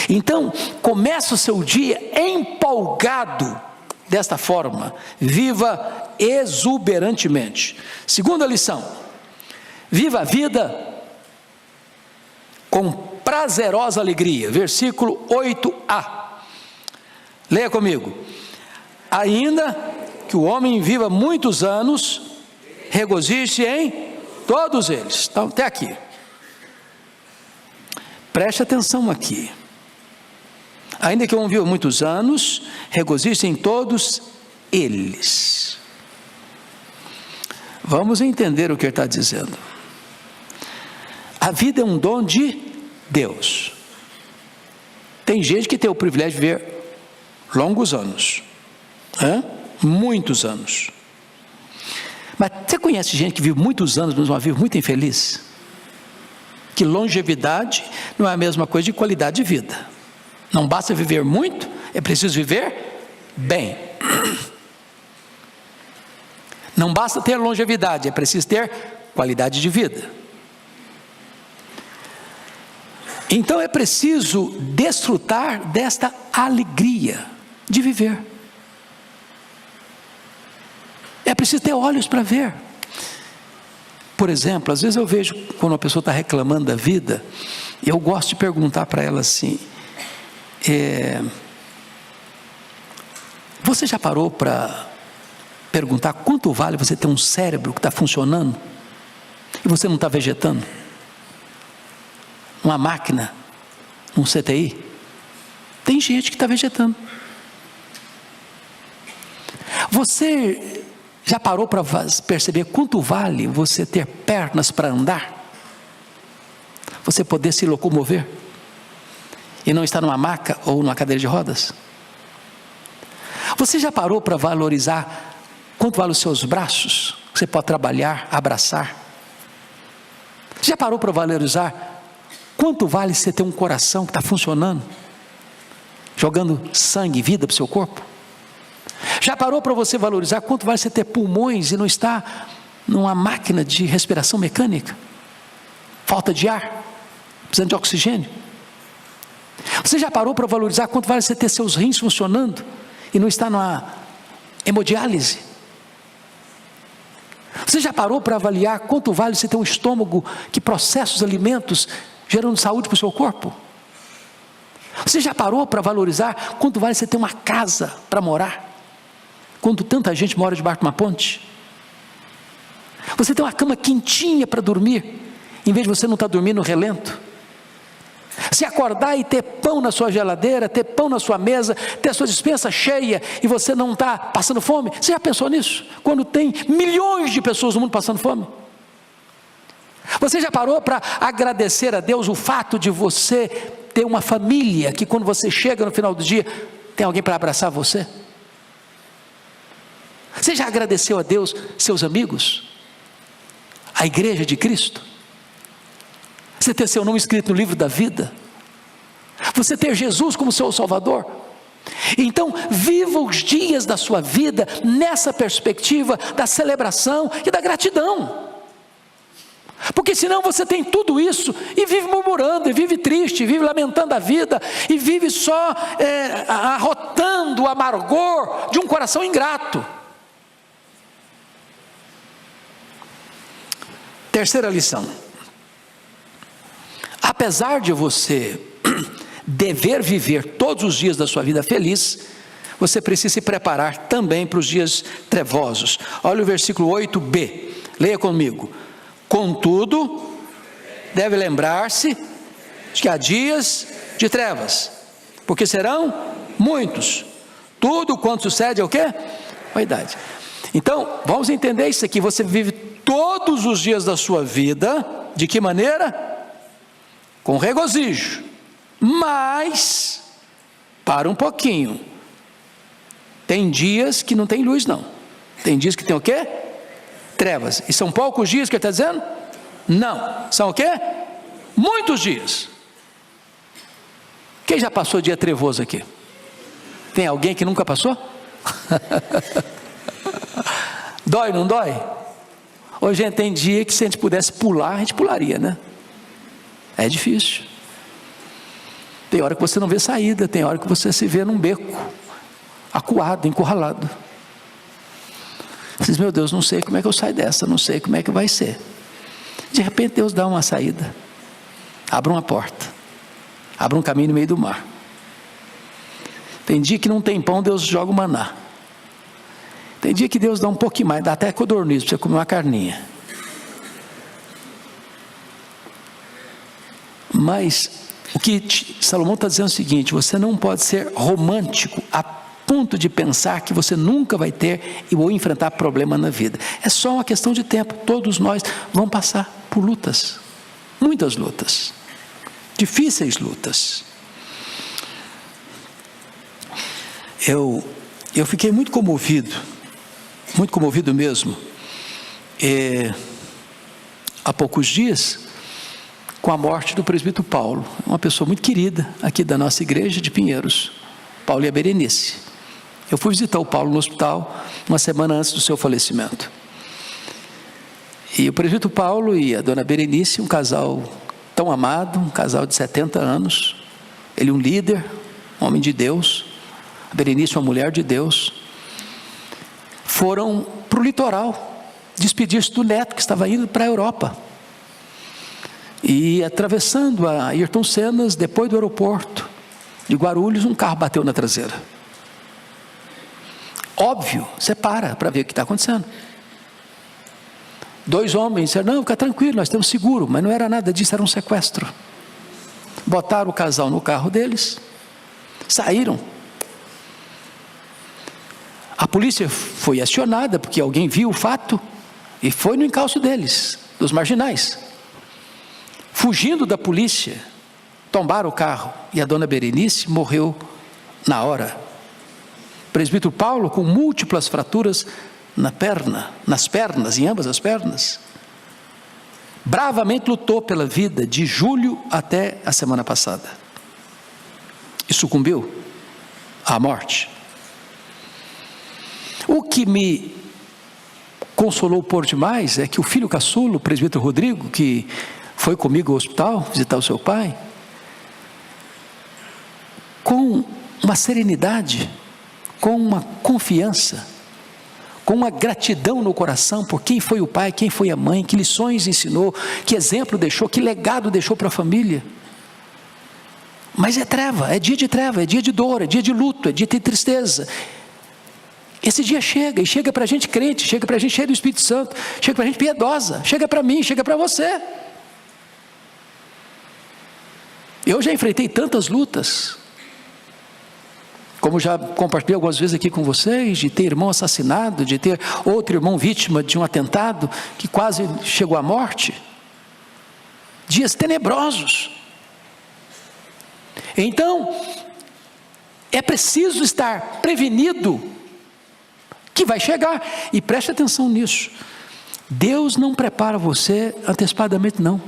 Então, começa o seu dia empolgado desta forma, viva exuberantemente. Segunda lição: viva a vida com prazerosa alegria, versículo 8a, leia comigo. Ainda que o homem viva muitos anos, regozije-se em todos eles. Então, até aqui. Preste atenção aqui. Ainda que eu viva muitos anos, regozijo em todos eles. Vamos entender o que ele está dizendo. A vida é um dom de Deus. Tem gente que tem o privilégio de viver longos anos, muitos anos. Mas você conhece gente que vive muitos anos, mas uma vida muito infeliz? Que longevidade não é a mesma coisa de qualidade de vida. Não basta viver muito, é preciso viver bem. Não basta ter longevidade, é preciso ter qualidade de vida. Então é preciso desfrutar desta alegria de viver. É preciso ter olhos para ver. Por exemplo, às vezes eu vejo quando uma pessoa está reclamando da vida, e eu gosto de perguntar para ela assim: você já parou para perguntar quanto vale você ter um cérebro que está funcionando e você não está vegetando? Uma máquina, um CTI? Tem gente que está vegetando. Você já parou para perceber quanto vale você ter pernas para andar? Você poder se locomover e não estar numa maca ou numa cadeira de rodas? Você já parou para valorizar quanto vale os seus braços? Você pode trabalhar, abraçar. Já parou para valorizar quanto vale você ter um coração que está funcionando, jogando sangue e vida para o seu corpo? Já parou para você valorizar quanto vale você ter pulmões e não estar numa máquina de respiração mecânica? Falta de ar, precisando de oxigênio. Você já parou para valorizar quanto vale você ter seus rins funcionando e não estar numa hemodiálise? Você já parou para avaliar quanto vale você ter um estômago que processa os alimentos, gerando saúde para o seu corpo? Você já parou para valorizar quanto vale você ter uma casa para morar, quando tanta gente mora debaixo de uma ponte? Você tem uma cama quentinha para dormir, em vez de você não estar dormindo no relento? Se acordar e ter pão na sua geladeira, ter pão na sua mesa, ter a sua despensa cheia e você não está passando fome? Você já pensou nisso? Quando tem milhões de pessoas no mundo passando fome? Você já parou para agradecer a Deus o fato de você ter uma família que quando você chega no final do dia, tem alguém para abraçar você? Você já agradeceu a Deus seus amigos? A igreja de Cristo? Você ter seu nome escrito no livro da vida? Você ter Jesus como seu Salvador? Então, viva os dias da sua vida nessa perspectiva da celebração e da gratidão. Porque senão você tem tudo isso e vive murmurando, e vive triste, vive lamentando a vida, e vive só arrotando o amargor de um coração ingrato. Terceira lição: apesar de você dever viver todos os dias da sua vida feliz, você precisa se preparar também para os dias trevosos. Olha o versículo 8b, leia comigo. Contudo, deve lembrar-se de que há dias de trevas, porque serão muitos. Tudo quanto sucede é o quê? Vaidade. Então, vamos entender isso aqui. Você vive todos os dias da sua vida, de que maneira? Com regozijo. Mas, para um pouquinho, tem dias que não tem luz não. Tem dias que tem o quê? Trevas. E são poucos dias que ele está dizendo? Não. São o quê? Muitos dias. Quem já passou dia trevoso aqui? Tem alguém que nunca passou? Dói, não dói? Hoje gente, tem dia que se a gente pudesse pular, a gente pularia, né? É difícil. Tem hora que você não vê saída, tem hora que você se vê num beco, acuado, encurralado. Você diz, meu Deus, não sei como é que eu saio dessa, não sei como é que vai ser. De repente Deus dá uma saída, abre uma porta, abre um caminho no meio do mar. Tem dia que não tem pão, Deus joga o maná. Tem dia que Deus dá um pouquinho mais, dá até codorniz para você comer uma carninha. Mas O que Salomão está dizendo é o seguinte: você não pode ser romântico a ponto de pensar que você nunca vai ter ou enfrentar problema na vida. É só uma questão de tempo. Todos nós vamos passar por lutas, muitas lutas, difíceis lutas. Eu fiquei muito comovido mesmo, há poucos dias, com a morte do presbítero Paulo, uma pessoa muito querida aqui da nossa igreja de Pinheiros, Paulo e a Berenice. Eu fui visitar o Paulo no hospital uma semana antes do seu falecimento. E o presbítero Paulo e a dona Berenice, um casal tão amado, um casal de 70 anos, ele um líder, um homem de Deus, a Berenice uma mulher de Deus, foram para o litoral, despedir-se do neto que estava indo para a Europa. E atravessando a Ayrton Senna, depois do aeroporto de Guarulhos, um carro bateu na traseira. Óbvio, você para ver o que está acontecendo. 2 homens disseram: não, fica tranquilo, nós temos seguro. Mas não era nada disso, era um sequestro. Botaram o casal no carro deles, saíram. A polícia foi acionada porque alguém viu o fato e foi no encalço deles, dos marginais. Fugindo da polícia, tombaram o carro e a dona Berenice morreu na hora. O presbítero Paulo com múltiplas fraturas nas pernas, em ambas as pernas, bravamente lutou pela vida de julho até a semana passada e sucumbiu à morte. O que me consolou por demais é que o filho caçulo, o presbítero Rodrigo, que foi comigo ao hospital visitar o seu pai, com uma serenidade, com uma confiança, com uma gratidão no coração por quem foi o pai, quem foi a mãe, que lições ensinou, que exemplo deixou, que legado deixou para a família. Mas é treva, é dia de treva, é dia de dor, é dia de luto, é dia de tristeza. Esse dia chega, e chega para a gente crente, chega para a gente cheio do Espírito Santo, chega para a gente piedosa, chega para mim, chega para você. Eu já enfrentei tantas lutas, como já compartilhei algumas vezes aqui com vocês, de ter irmão assassinado, de ter outro irmão vítima de um atentado que quase chegou à morte. Dias tenebrosos. Então, é preciso estar prevenido que vai chegar. E preste atenção nisso. Deus não prepara você antecipadamente, não.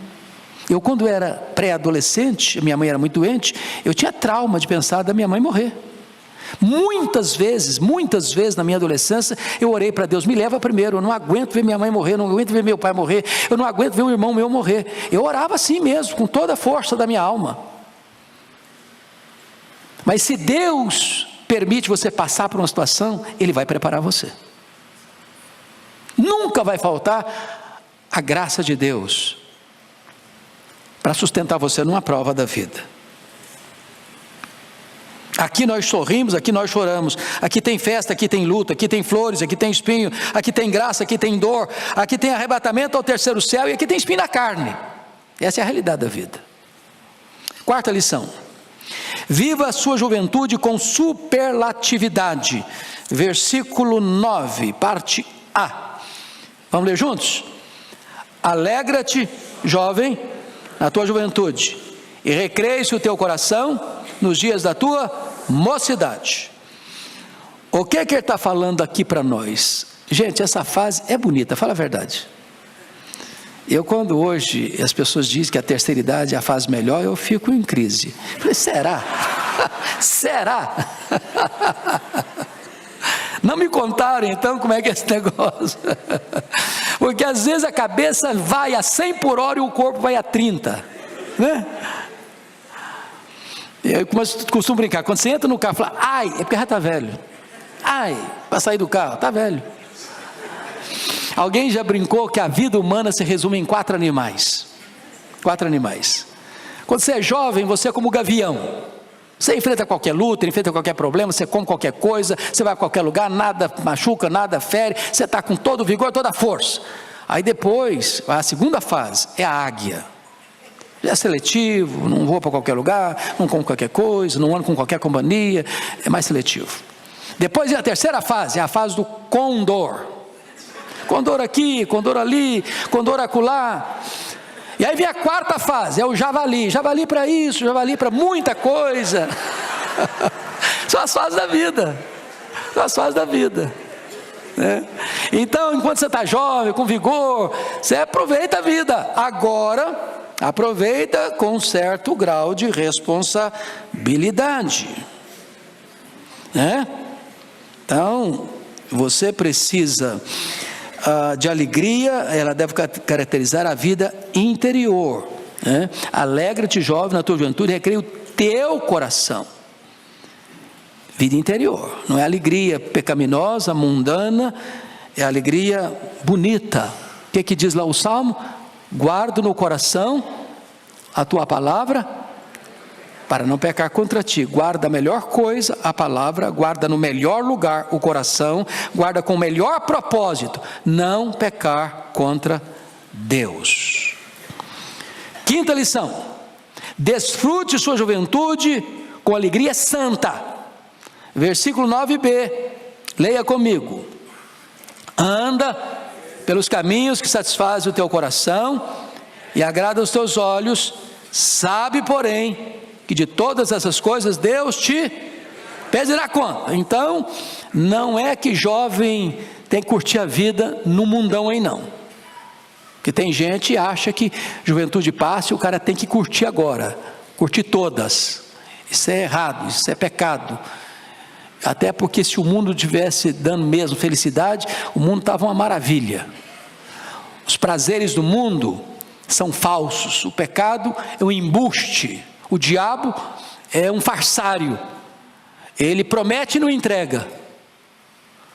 Eu, quando era pré-adolescente, minha mãe era muito doente, eu tinha trauma de pensar da minha mãe morrer. Muitas vezes na minha adolescência, eu orei para Deus: me leva primeiro, eu não aguento ver minha mãe morrer, eu não aguento ver meu pai morrer, eu não aguento ver um irmão meu morrer. Eu orava assim mesmo, com toda a força da minha alma. Mas se Deus permite você passar por uma situação, Ele vai preparar você. Nunca vai faltar a graça de Deus para sustentar você numa prova da vida. Aqui nós sorrimos, aqui nós choramos, aqui tem festa, aqui tem luta, aqui tem flores, aqui tem espinho, aqui tem graça, aqui tem dor, aqui tem arrebatamento ao terceiro céu e aqui tem espinho na carne. Essa é a realidade da vida. 4ª lição: viva a sua juventude com superlatividade. Versículo 9, parte A. Vamos ler juntos? Alegra-te, jovem, na tua juventude, e recreie-se o teu coração nos dias da tua mocidade. O que ele está falando aqui para nós? Gente, essa fase é bonita, fala a verdade. Eu, quando hoje as pessoas dizem que a terceira idade é a fase melhor, eu fico em crise. Eu falei: será? Será? Não me contaram então como é que é esse negócio. Porque às vezes a cabeça vai a 100 por hora e o corpo vai a 30, né? Eu costumo brincar, quando você entra no carro, fala: ai, é porque já está velho. Ai, para sair do carro, está velho. Alguém já brincou que a vida humana se resume em 4 animais. 4 animais. Quando você é jovem, você é como o gavião. Você enfrenta qualquer luta, enfrenta qualquer problema, você come qualquer coisa, você vai a qualquer lugar, nada machuca, nada fere, você está com todo o vigor, toda a força. Aí depois, a segunda fase é a águia. Já é seletivo, não vou para qualquer lugar, não como qualquer coisa, não ando com qualquer companhia, é mais seletivo. Depois vem a terceira fase, é a fase do condor. Condor aqui, condor ali, condor acolá. E aí vem a quarta fase, é o javali. Javali para isso, javali para muita coisa. São as fases da vida. São as fases da vida. Então, enquanto você está jovem, com vigor, você aproveita a vida. Agora, aproveita com um certo grau de responsabilidade. Então, você precisa de alegria, ela deve caracterizar a vida interior. Alegra-te, jovem, na tua juventude, recreia o teu coração. Vida interior, não é alegria pecaminosa, mundana, é alegria bonita. O que diz lá o Salmo? Guardo no coração a tua palavra, para não pecar contra ti. Guarda a melhor coisa, a palavra, guarda no melhor lugar o coração, guarda com o melhor propósito, não pecar contra Deus. Quinta lição: desfrute sua juventude com alegria santa. Versículo 9b, leia comigo. Anda pelos caminhos que satisfazem o teu coração e agrada os teus olhos, sabe, porém, que de todas essas coisas Deus te pedirá conta. Então, não é que jovem tem que curtir a vida no mundão aí não. Porque tem gente que acha que juventude passa e o cara tem que curtir agora, curtir todas. Isso é errado, isso é pecado. Até porque se o mundo tivesse dando mesmo felicidade, o mundo estava uma maravilha. Os prazeres do mundo são falsos, o pecado é um embuste, o diabo é um farsário, ele promete e não entrega.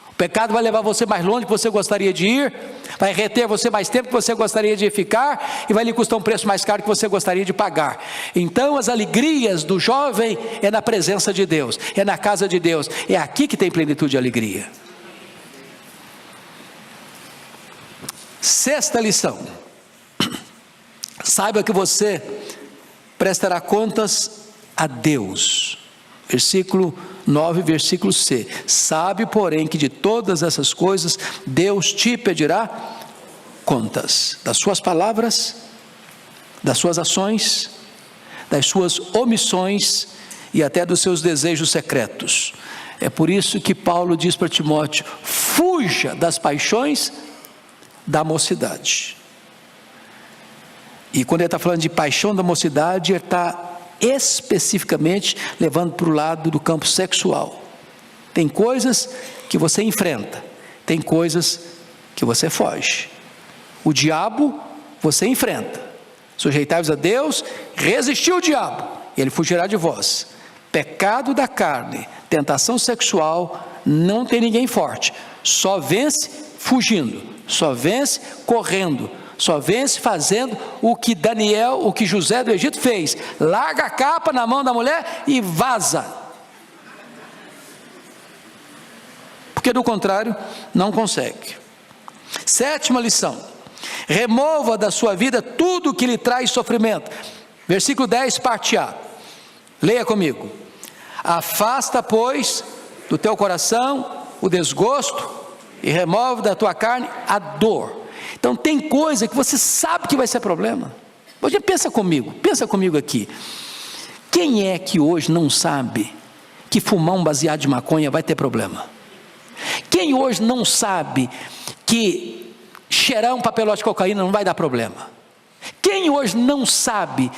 O pecado vai levar você mais longe do que você gostaria de ir, vai reter você mais tempo que você gostaria de ficar, e vai lhe custar um preço mais caro que você gostaria de pagar. Então as alegrias do jovem é na presença de Deus, é na casa de Deus, é aqui que tem plenitude de alegria. Sexta lição: saiba que você prestará contas a Deus. Versículo 9, versículo C. Sabe, porém, que de todas essas coisas Deus te pedirá contas, das suas palavras, das suas ações, das suas omissões e até dos seus desejos secretos. É por isso que Paulo diz para Timóteo: fuja das paixões da mocidade. E quando ele está falando de paixão da mocidade, ele está especificamente levando para o lado do campo sexual. Tem coisas que você enfrenta, tem coisas que você foge. O diabo você enfrenta. Sujeitai-vos a Deus, resistiu o diabo, e ele fugirá de vós. Pecado da carne, tentação sexual, não tem ninguém forte. Só vence fugindo, só vence correndo, só vence fazendo o que Daniel, o que José do Egito fez: larga a capa na mão da mulher e vaza, porque do contrário não consegue. Sétima lição: remova da sua vida tudo que lhe traz sofrimento. Versículo 10, parte A, leia comigo. Afasta, pois, do teu coração o desgosto e remove da tua carne a dor. Então tem coisa que você sabe que vai ser problema. Hoje pensa comigo aqui. Quem é que hoje não sabe que fumar um baseado de maconha vai ter problema? Quem hoje não sabe que cheirar um papelote de cocaína não vai dar problema? Quem hoje não sabe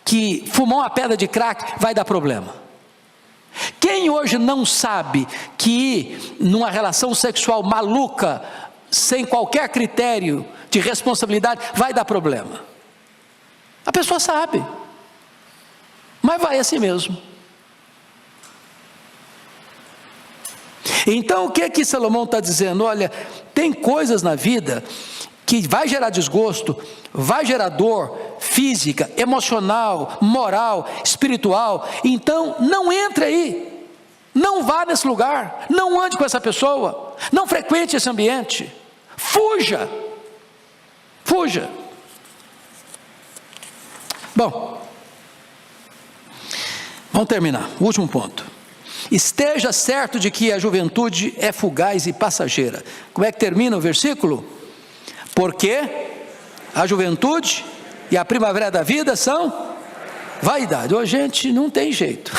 que fumar uma pedra de crack vai dar problema? Quem hoje não sabe que numa relação sexual maluca, sem qualquer critério de responsabilidade, vai dar problema? A pessoa sabe, mas vai assim mesmo. Então o que é que Salomão está dizendo? Olha, tem coisas na vida que vai gerar desgosto, vai gerar dor física, emocional, moral, espiritual. Então não entre aí, não vá nesse lugar, não ande com essa pessoa, não frequente esse ambiente. Fuja. Bom, vamos terminar. O último ponto. Esteja certo de que a juventude é fugaz e passageira. Como é que termina o versículo? Porque a juventude e a primavera da vida são vaidade. Hoje, gente, não tem jeito.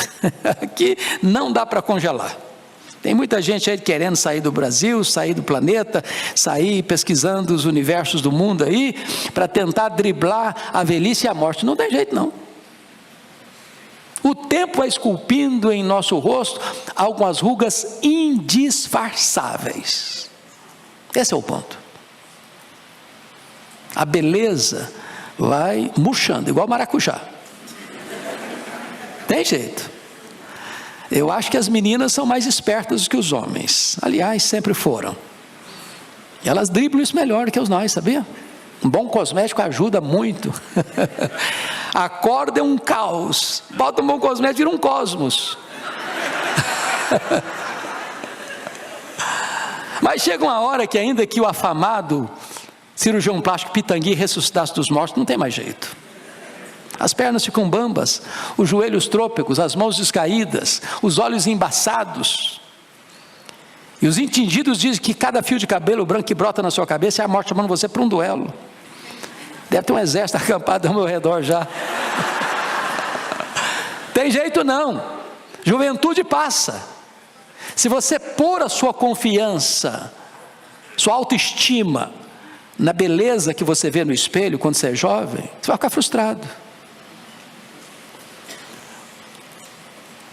Aqui não dá para congelar. Tem muita gente aí querendo sair do Brasil, sair do planeta, sair pesquisando os universos do mundo aí, para tentar driblar a velhice e a morte. Não tem jeito não. O tempo vai esculpindo em nosso rosto algumas rugas indisfarçáveis. Esse é o ponto. A beleza vai murchando, igual maracujá. Tem jeito. Eu acho que as meninas são mais espertas do que os homens. Aliás, sempre foram. E elas driblam isso melhor que os nós, sabia? Um bom cosmético ajuda muito. A corda é um caos. Bota um bom cosmético, vira um cosmos. Mas chega uma hora que ainda que o afamado cirurgião plástico Pitangui ressuscitasse dos mortos, não tem mais jeito. As pernas ficam bambas, os joelhos trôpegos, as mãos descaídas, os olhos embaçados. E os entendidos dizem que cada fio de cabelo branco que brota na sua cabeça é a morte chamando você para um duelo. Deve ter um exército acampado ao meu redor já. Tem jeito não. Juventude passa. Se você pôr a sua confiança, sua autoestima na beleza que você vê no espelho quando você é jovem, você vai ficar frustrado.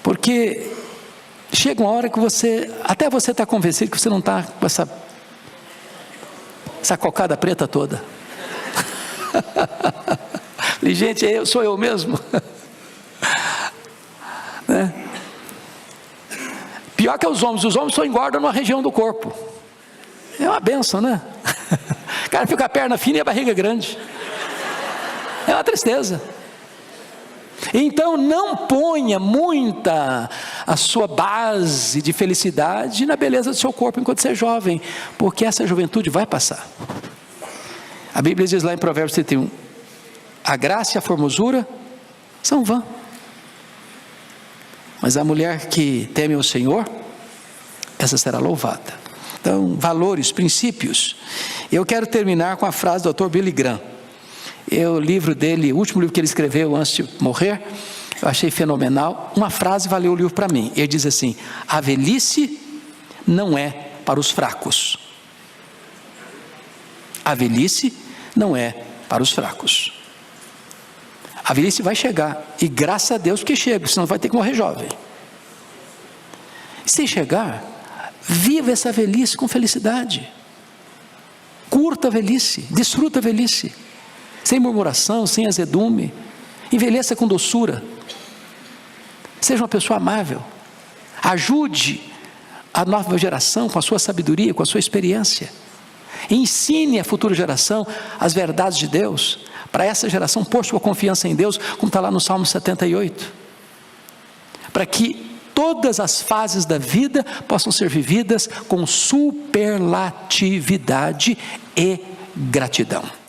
Porque chega uma hora que até você está convencido que você não está com essa cocada preta toda. E, gente, sou eu mesmo. Né? Pior que os homens só engordam numa região do corpo. É uma benção, né? O cara fica com a perna fina e a barriga grande. É uma tristeza. Então não ponha muita a sua base de felicidade na beleza do seu corpo enquanto você é jovem, porque essa juventude vai passar. A Bíblia diz lá em Provérbios 31, a graça e a formosura são vã, mas a mulher que teme o Senhor, essa será louvada. Então, valores, princípios. Eu quero terminar com a frase do Dr. Billy Graham. O livro dele, o último livro que ele escreveu antes de morrer, eu achei fenomenal. Uma frase valeu o livro para mim. Ele diz assim: a velhice não é para os fracos. A velhice não é para os fracos. A velhice vai chegar, e graças a Deus que chega, senão vai ter que morrer jovem. Se chegar, viva essa velhice com felicidade. Curta a velhice, desfruta a velhice. Sem murmuração, sem azedume. Envelheça com doçura. Seja uma pessoa amável. Ajude a nova geração com a sua sabedoria, com a sua experiência. Ensine a futura geração as verdades de Deus. Para essa geração pôr sua confiança em Deus, como está lá no Salmo 78. Para que todas as fases da vida possam ser vividas com superlatividade e gratidão.